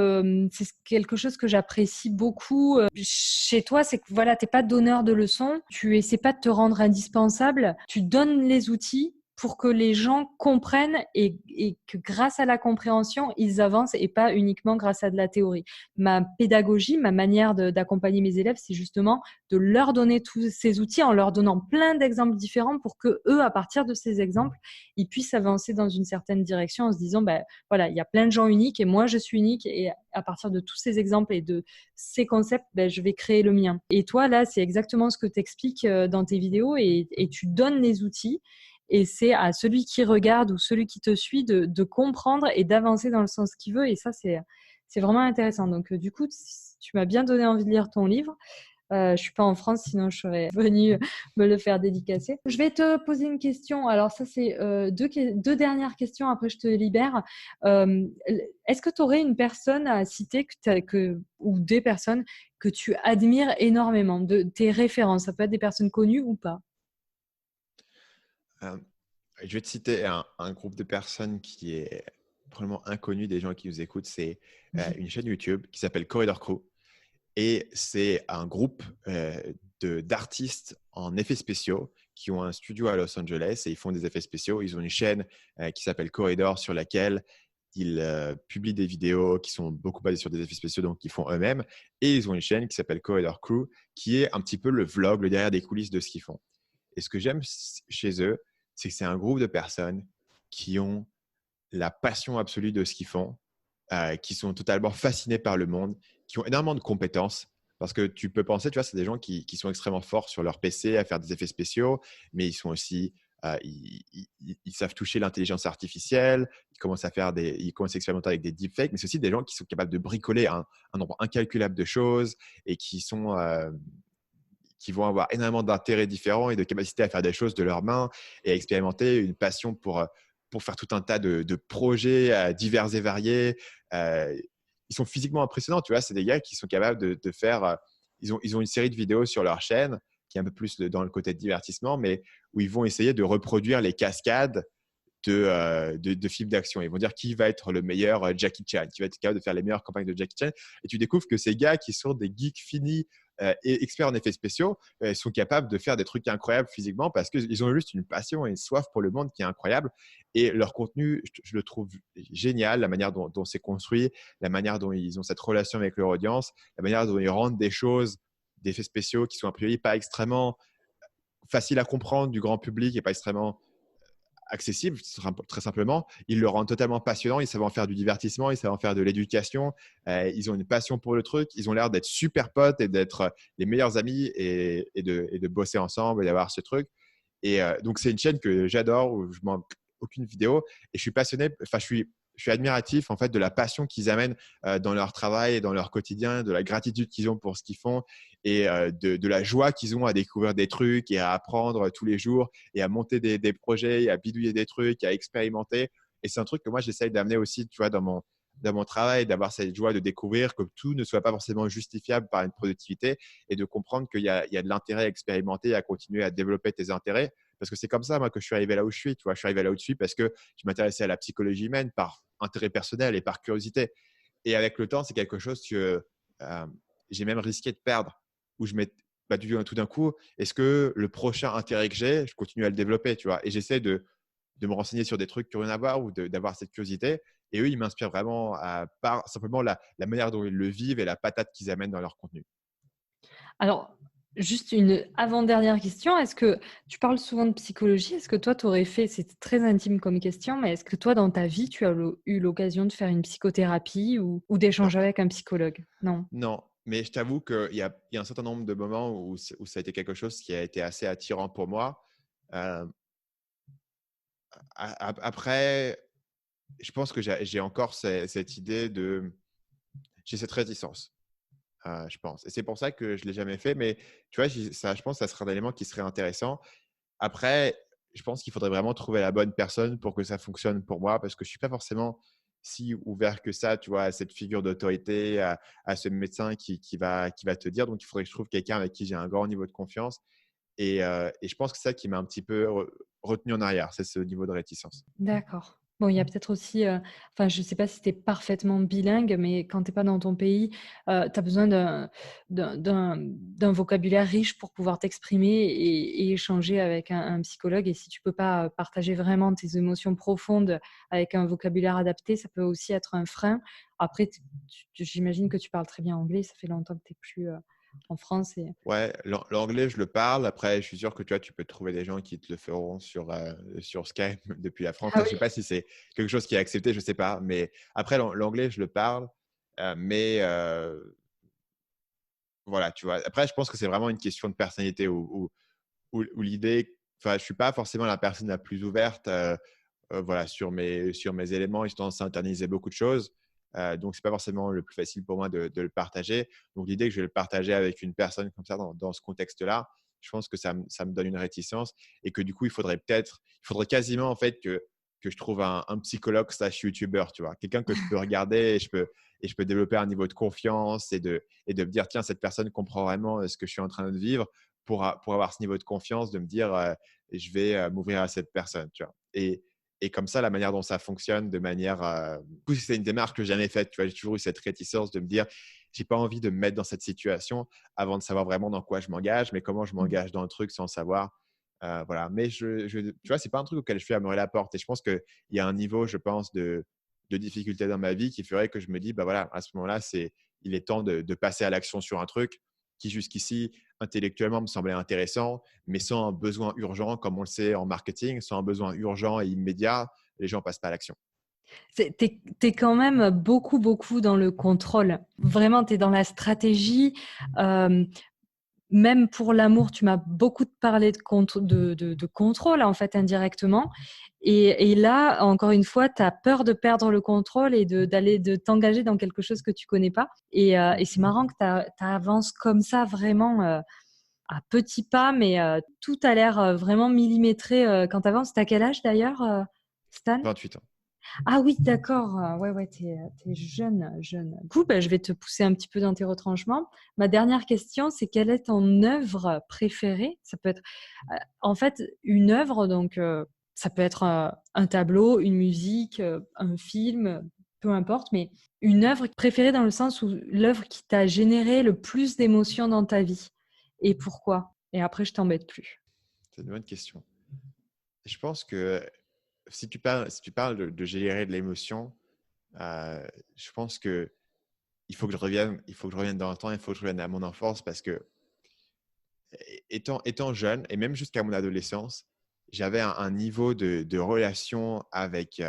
c'est quelque chose que j'apprécie beaucoup chez toi, c'est que voilà, t'es pas donneur de leçons, tu essaies pas de te rendre indispensable, tu donnes les outils pour que les gens comprennent et que grâce à la compréhension, ils avancent et pas uniquement grâce à de la théorie. Ma pédagogie, ma manière d'accompagner mes élèves, c'est justement de leur donner tous ces outils en leur donnant plein d'exemples différents pour que eux, à partir de ces exemples, ils puissent avancer dans une certaine direction en se disant, voilà, il y a plein de gens uniques et moi, je suis unique et à partir de tous ces exemples et de ces concepts, je vais créer le mien. Et toi, là, c'est exactement ce que tu expliques dans tes vidéos et tu donnes les outils. et c'est à celui qui regarde ou celui qui te suit de comprendre et d'avancer dans le sens qu'il veut. Et ça, c'est vraiment intéressant. Donc, du coup, tu m'as bien donné envie de lire ton livre. Je suis pas en France, sinon je serais venue me le faire dédicacer. Je vais te poser une question. Alors ça, c'est deux dernières questions. Après, je te libère. Est-ce que tu aurais une personne à citer ou des personnes que tu admires énormément, de tes références? Ça peut être des personnes connues ou pas. Euh, je vais te citer un groupe de personnes qui est probablement inconnu des gens qui nous écoutent. C'est une chaîne YouTube qui s'appelle Corridor Crew. Et c'est un groupe d'artistes en effets spéciaux qui ont un studio à Los Angeles et ils font des effets spéciaux. Ils ont une chaîne qui s'appelle Corridor sur laquelle ils publient des vidéos qui sont beaucoup basées sur des effets spéciaux, donc ils font eux-mêmes. Et ils ont une chaîne qui s'appelle Corridor Crew qui est un petit peu le vlog, le derrière des coulisses de ce qu'ils font. Et ce que j'aime chez eux, c'est que c'est un groupe de personnes qui ont la passion absolue de ce qu'ils font, qui sont totalement fascinés par le monde, qui ont énormément de compétences. Parce que tu peux penser, tu vois, c'est des gens qui sont extrêmement forts sur leur PC à faire des effets spéciaux, mais ils sont aussi, ils savent toucher l'intelligence artificielle, ils commencent à expérimenter avec des deepfakes, mais c'est aussi des gens qui sont capables de bricoler un nombre incalculable de choses et qui vont avoir énormément d'intérêts différents et de capacités à faire des choses de leurs mains et à expérimenter une passion pour faire tout un tas de projets divers et variés. Ils sont physiquement impressionnants, tu vois. C'est des gars qui sont capables de faire. Ils ont une série de vidéos sur leur chaîne qui est un peu plus dans le côté de divertissement, mais où ils vont essayer de reproduire les cascades de films d'action. Ils vont dire qui va être le meilleur Jackie Chan, qui va être capable de faire les meilleures campagnes de Jackie Chan. Et tu découvres que ces gars qui sont des geeks finis et experts en effets spéciaux sont capables de faire des trucs incroyables physiquement parce qu'ils ont juste une passion et une soif pour le monde qui est incroyable. Et leur contenu, je le trouve génial, la manière dont c'est construit, la manière dont ils ont cette relation avec leur audience, la manière dont ils rendent des choses, des effets spéciaux qui sont a priori pas extrêmement faciles à comprendre du grand public et pas extrêmement accessible, très simplement. Ils le rendent totalement passionnant. Ils savent en faire du divertissement, ils savent en faire de l'éducation. Ils ont une passion pour le truc. Ils ont l'air d'être super potes et d'être les meilleurs amis et de bosser ensemble et d'avoir ce truc. Et donc, c'est une chaîne que j'adore où je manque aucune vidéo et je suis passionné. Enfin, je suis admiratif en fait de la passion qu'ils amènent dans leur travail et dans leur quotidien, de la gratitude qu'ils ont pour ce qu'ils font et de la joie qu'ils ont à découvrir des trucs et à apprendre tous les jours et à monter des projets, et à bidouiller des trucs, à expérimenter. Et c'est un truc que moi j'essaye d'amener aussi, tu vois, dans mon travail, d'avoir cette joie de découvrir que tout ne soit pas forcément justifiable par une productivité et de comprendre il y a de l'intérêt à expérimenter, à continuer à développer tes intérêts. Parce que c'est comme ça, moi, que je suis arrivé là où je suis. Tu vois, je suis arrivé là où je suis parce que je m'intéressais à la psychologie humaine par intérêt personnel et par curiosité. Et avec le temps, c'est quelque chose que j'ai même risqué de perdre. Où je m'ai bah, tout d'un coup, est-ce que le prochain intérêt que j'ai, je continue à le développer, tu vois. Et j'essaie de me renseigner sur des trucs qui n'ont rien à voir ou d'avoir cette curiosité. Et eux, ils m'inspirent vraiment par simplement la manière dont ils le vivent et la patate qu'ils amènent dans leur contenu. Alors, juste une avant-dernière question. Est-ce que tu parles souvent de psychologie? Est-ce que toi, tu aurais fait, c'est très intime comme question, mais est-ce que toi, dans ta vie, tu as eu l'occasion de faire une psychothérapie ou Non, d'échanger avec un psychologue? Non. non, mais je t'avoue qu'il y a un certain nombre de moments où ça a été quelque chose qui a été assez attirant pour moi. Euh, Après, je pense que j'ai encore cette idée j'ai cette réticence, je pense. Et c'est pour ça que je ne l'ai jamais fait. Mais tu vois, je pense que ça serait un élément qui serait intéressant. Après, je pense qu'il faudrait vraiment trouver la bonne personne pour que ça fonctionne pour moi parce que je ne suis pas forcément si ouvert que ça, tu vois, à cette figure d'autorité, à ce médecin qui va te dire. Donc, il faudrait que je trouve quelqu'un avec qui j'ai un grand niveau de confiance. Et je pense que c'est ça qui m'a un petit peu retenu en arrière, c'est ce niveau de réticence. D'accord. Bon, il y a peut-être aussi, enfin, je ne sais pas si tu es parfaitement bilingue, mais quand tu es pas dans ton pays, tu as besoin d'un vocabulaire riche pour pouvoir t'exprimer et échanger avec un psychologue. Et si tu peux pas partager vraiment tes émotions profondes avec un vocabulaire adapté, ça peut aussi être un frein. Après, j'imagine que tu parles très bien anglais. Ça fait longtemps que tu es plus en France. Ouais, l'anglais, je le parle. Après, je suis sûr que tu vois, tu peux trouver des gens qui te le feront sur Skype depuis la France. Ah Enfin, je oui. sais pas si c'est quelque chose qui est accepté, je sais pas. Mais après, l'anglais, je le parle. Mais voilà, tu vois. Après, je pense que c'est vraiment une question de personnalité où l'idée enfin, je suis pas forcément la personne la plus ouverte voilà, sur mes éléments. J'ai tendance à internaliser beaucoup de choses. Donc, c'est pas forcément le plus facile pour moi de le partager. Donc, l'idée que je vais le partager avec une personne comme ça dans ce contexte-là, je pense que ça me donne une réticence et que du coup, il faudrait quasiment en fait que je trouve un psychologue slash youtubeur, tu vois, quelqu'un que je peux regarder et je peux développer un niveau de confiance et de me dire, tiens, cette personne comprend vraiment ce que je suis en train de vivre pour avoir ce niveau de confiance, de me dire, je vais m'ouvrir à cette personne, tu vois. Et comme ça, la manière dont ça fonctionne, de manière. Du coup, c'est une démarche que j'ai jamais faite. Tu vois, j'ai toujours eu cette réticence de me dire, j'ai pas envie de me mettre dans cette situation avant de savoir vraiment dans quoi je m'engage, mais comment je m'engage dans le truc sans savoir. Voilà. Mais tu vois, c'est pas un truc auquel je fais à me la porte. Et je pense qu'il y a un niveau, je pense, de difficulté dans ma vie qui ferait que je me dis, bah voilà, à ce moment-là, il est temps de passer à l'action sur un truc qui jusqu'ici intellectuellement me semblait intéressant, mais sans un besoin urgent, comme on le sait en marketing, sans un besoin urgent et immédiat, les gens ne passent pas à l'action. T'es quand même beaucoup, beaucoup dans le contrôle. Vraiment, t'es dans la stratégie. Euh, Même pour l'amour, tu m'as beaucoup parlé de contrôle, en fait, indirectement. Et là, encore une fois, tu as peur de perdre le contrôle et de t'engager dans quelque chose que tu connais pas. Et c'est marrant que tu avances comme ça, vraiment à petits pas, mais tout a l'air vraiment millimétré quand tu avances. Tu as quel âge d'ailleurs, Stan? 28 ans. Ah oui, d'accord. Ouais, ouais, t'es jeune, jeune. Du coup, bah, je vais te pousser un petit peu dans tes retranchements. Ma dernière question, c'est quelle est ton œuvre préférée? Ça peut être, en fait, une œuvre, donc ça peut être un tableau, une musique, un film, peu importe, mais une œuvre préférée dans le sens où l'œuvre qui t'a généré le plus d'émotions dans ta vie. Et pourquoi? Et après, je t'embête plus. C'est une bonne question. Je pense que si tu parles de générer de l'émotion, euh, je pense que il faut que je revienne dans le temps, il faut que je revienne à mon enfance parce que étant jeune et même jusqu'à mon adolescence, j'avais un niveau de relation avec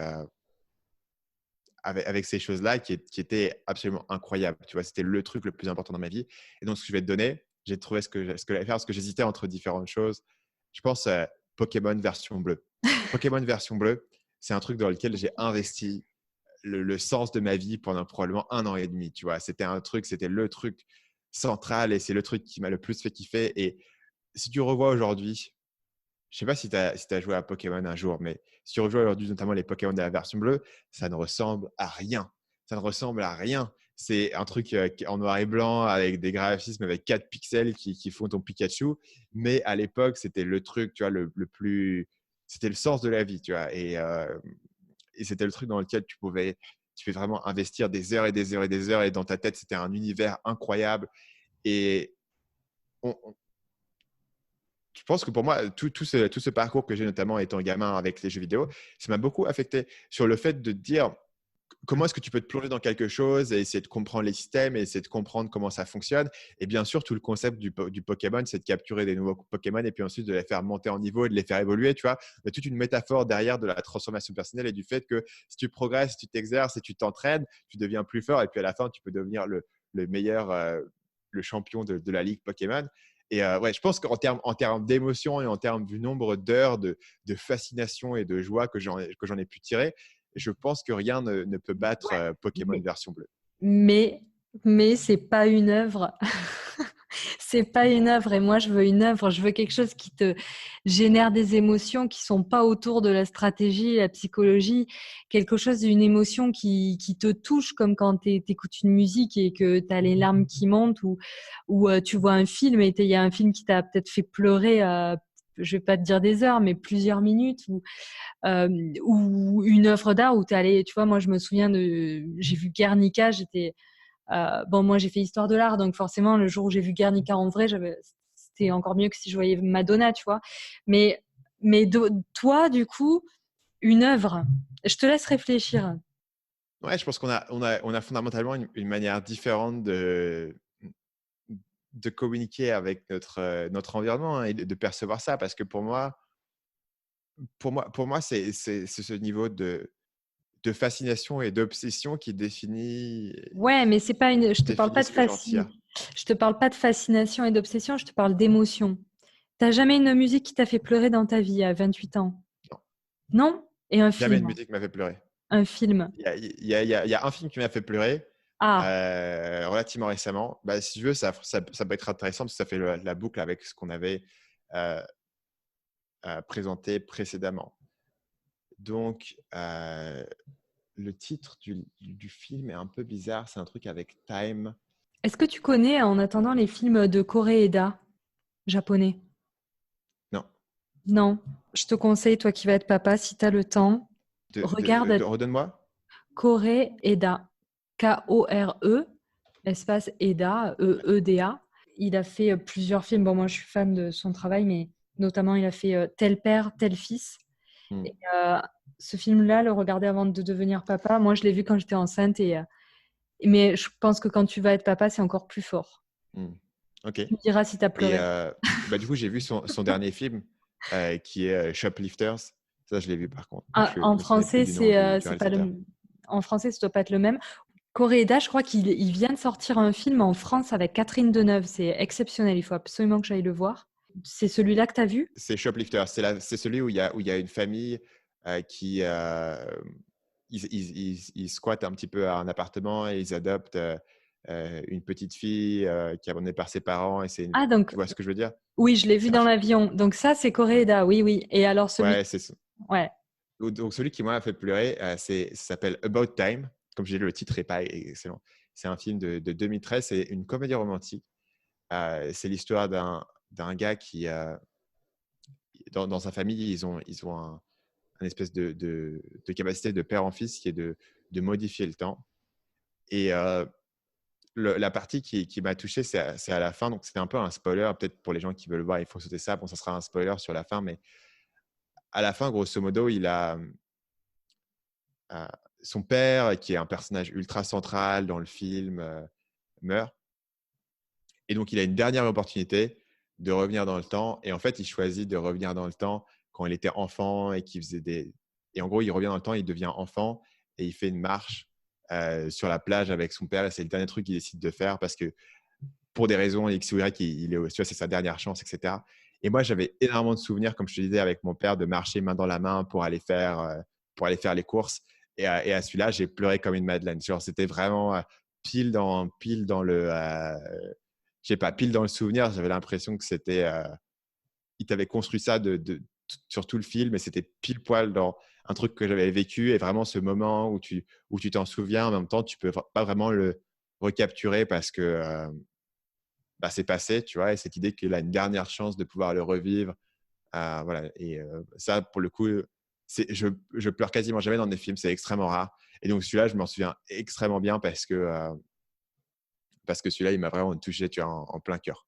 ces choses-là qui était absolument incroyable. Tu vois, c'était le truc le plus important dans ma vie. Et donc, ce que je vais te donner, j'ai trouvé ce que j'allais faire parce que j'hésitais entre différentes choses. Je pense Pokémon version bleue. Pokémon version bleue, c'est un truc dans lequel j'ai investi le sens de ma vie pendant probablement 1 an et demi. Tu vois, c'était le truc central et c'est le truc qui m'a le plus fait kiffer. Et si tu revois aujourd'hui, je sais pas si tu as joué à Pokémon un jour, mais si tu rejoins aujourd'hui, notamment les Pokémon de la version bleue, ça ne ressemble à rien. Ça ne ressemble à rien. C'est un truc en noir et blanc avec des graphismes avec 4 pixels qui font ton Pikachu. Mais à l'époque, c'était le truc, tu vois, le plus. C'était le sens de la vie, tu vois. Et c'était le truc dans lequel tu pouvais vraiment investir des heures et des heures et des heures. Et dans ta tête, c'était un univers incroyable. Et on, je pense que pour moi, tout ce parcours que j'ai notamment étant gamin avec les jeux vidéo, ça m'a beaucoup affecté sur le fait de dire comment est-ce que tu peux te plonger dans quelque chose et essayer de comprendre les systèmes et essayer de comprendre comment ça fonctionne. Et bien sûr, tout le concept du Pokémon, c'est de capturer des nouveaux Pokémon et puis ensuite de les faire monter en niveau et de les faire évoluer. Tu vois, il y a toute une métaphore derrière de la transformation personnelle et du fait que si tu progresses, si tu t'exerces et tu t'entraînes, tu deviens plus fort et puis à la fin, tu peux devenir le meilleur, le champion de la ligue Pokémon. Et ouais, je pense qu'en termes d'émotion et en termes du nombre d'heures de fascination et de joie que j'en ai pu tirer, je pense que rien ne peut battre Pokémon Mais, version bleue. mais, mais c'est pas une œuvre. C'est pas une œuvre et moi je veux une œuvre, je veux quelque chose qui te génère des émotions qui sont pas autour de la stratégie, la psychologie, quelque chose d'une émotion qui te touche comme quand tu écoutes une musique et que tu as les larmes qui montent ou tu vois un film et il y a un film qui t'a peut-être fait pleurer je vais pas te dire des heures mais plusieurs minutes euh, ou une œuvre d'art où tu allé tu vois moi je me souviens j'ai vu Guernica, j'étais bon, moi, j'ai fait histoire de l'art, donc forcément, le jour où j'ai vu Guernica en vrai, c'était encore mieux que si je voyais Madonna, tu vois. Mais, toi, du coup, une œuvre, je te laisse réfléchir. Ouais, je pense qu'on a fondamentalement une manière différente de communiquer avec notre environnement hein, et de percevoir ça. Parce que pour moi c'est ce niveau de fascination et d'obsession qui Ouais, mais c'est pas une. Je te parle pas définit de ce que j'en tire. Je te parle pas de fascination et d'obsession. Je te parle d'émotion. T'as jamais une musique qui t'a fait pleurer dans ta vie à 28 ans? Non. Non? Et un Jamais une film? musique m'a fait pleurer. Un film? Il y a un film qui m'a fait pleurer Ah, relativement récemment. Bah, si tu veux, ça peut être intéressant parce que ça fait la boucle avec ce qu'on avait euh, présenté précédemment. Donc, le titre du film est un peu bizarre. C'est un truc avec Time. est-ce que tu connais en attendant les films de Koreeda, japonais? Non. Non. Je te conseille, toi qui vas être papa, si tu as le temps, regarde Redonne-moi. Koreeda. Kore, espace Eda, E-E-D-A. Il a fait plusieurs films. Bon, moi, je suis fan de son travail, mais notamment, il a fait Tel père, tel fils. Hmm. Et, ce film-là, le regarder avant de devenir papa, moi, je l'ai vu quand j'étais enceinte. Mais je pense que quand tu vas être papa, c'est encore plus fort. Ok. Tu me diras si tu as Et pleuré. du coup, j'ai vu son dernier film qui est Shoplifters. Ça, je l'ai vu par contre. Ah, Je en me souvenais plus français, du nom du c'est pas réalisateur. En français, ça doit pas être le même. Koreeda, je crois qu'il vient de sortir un film en France avec Catherine Deneuve. C'est exceptionnel. Il faut absolument que j'aille le voir. C'est celui-là que tu as vu? C'est Shoplifters. C'est celui où il y a une famille qui ils squattent un petit peu un appartement et ils adoptent une petite fille qui est abandonnée par ses parents. Ah, donc, Tu vois ce que je veux dire? oui, je l'ai vu C'est un dans film. l'avion. Donc ça, c'est Ouais, Koreeda. Oui, oui. Et alors celui... ouais, c'est ça. Ouais. Donc, celui qui m'a fait pleurer, ça s'appelle About Time. Comme j'ai dit, le titre n'est pas excellent. C'est un film de 2013. C'est une comédie romantique. C'est l'histoire d'un gars qui, dans sa famille, ils ont un espèce de capacité de père en fils qui est de modifier le temps. Et la partie qui m'a touché, c'est à la fin. Donc, c'était un peu un spoiler. Peut-être pour les gens qui veulent le voir, il faut sauter ça. Bon, ça sera un spoiler sur la fin. Mais à la fin, grosso modo, il a son père, qui est un personnage ultra central dans le film, meurt. Et donc, il a une dernière opportunité de revenir dans le temps. Et en fait, il choisit de revenir dans le temps quand il était enfant et qu'il faisait des… Et en gros, il revient dans le temps, il devient enfant et il fait une marche sur la plage avec son père. Et c'est le dernier truc qu'il décide de faire parce que pour des raisons X ou Y, tu vois, c'est sa dernière chance, etc. Et moi, j'avais énormément de souvenirs, comme je te disais, avec mon père, de marcher main dans la main pour aller faire les courses. Et à celui-là, j'ai pleuré comme une madeleine. Genre, c'était vraiment pile dans le… je sais pas, pile dans le souvenir. J'avais l'impression que c'était… il t'avait construit ça sur tout le film et c'était pile poil dans un truc que j'avais vécu et vraiment ce moment où tu t'en souviens. En même temps, tu peux pas vraiment le recapturer parce que c'est passé, tu vois, et cette idée qu'il a une dernière chance de pouvoir le revivre. Voilà. Et ça, pour le coup, je pleure quasiment jamais dans des films, c'est extrêmement rare. Et donc celui-là, je m'en souviens extrêmement bien parce que celui-là, il m'a vraiment touché, tu vois, en plein cœur.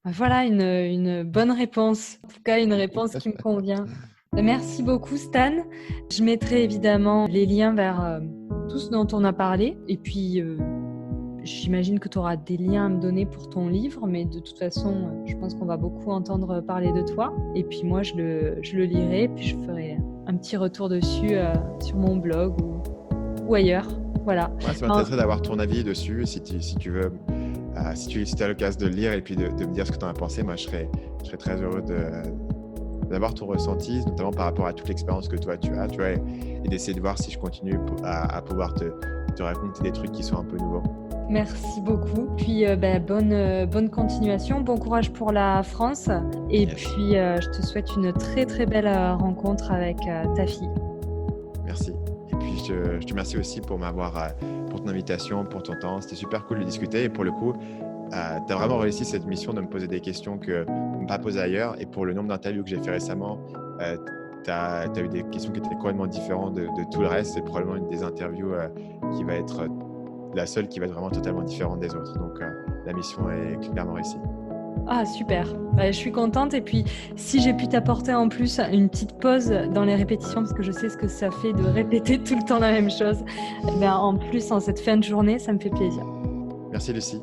Voilà une bonne réponse. En tout cas, une réponse qui me convient. Merci beaucoup, Stan. Je mettrai évidemment les liens vers tout ce dont on a parlé. Et puis, j'imagine que tu auras des liens à me donner pour ton livre, mais de toute façon, je pense qu'on va beaucoup entendre parler de toi. Et puis moi, je le lirai, puis je ferai un petit retour dessus sur mon blog ou ailleurs. Voilà. Ouais, ça m'intéresserait d'avoir ton avis dessus, si tu veux, si as l'occasion de le lire et puis de me dire ce que tu en as pensé. Moi, je serais très heureux d'avoir ton ressenti, notamment par rapport à toute l'expérience que toi tu as, tu vois, et d'essayer de voir si je continue à pouvoir te raconter des trucs qui sont un peu nouveaux. Merci beaucoup. Puis bonne continuation, bon courage pour la France. Et Yes. puis je te souhaite une très très belle rencontre avec ta fille. Merci. Et puis je te remercie aussi pour ton invitation, pour ton temps. C'était super cool de discuter. Et pour le coup, tu as vraiment réussi cette mission de me poser des questions que on ne pas poser ailleurs. Et pour le nombre d'interviews que j'ai fait récemment, tu as eu des questions qui étaient complètement différentes de tout le reste. C'est probablement une des interviews qui va être la seule qui va être vraiment totalement différente des autres. Donc, la mission est clairement réussie. Ah, super. Je suis contente. Et puis, si j'ai pu t'apporter en plus une petite pause dans les répétitions, parce que je sais ce que ça fait de répéter tout le temps la même chose, en plus, en cette fin de journée, ça me fait plaisir. Merci, Lucie.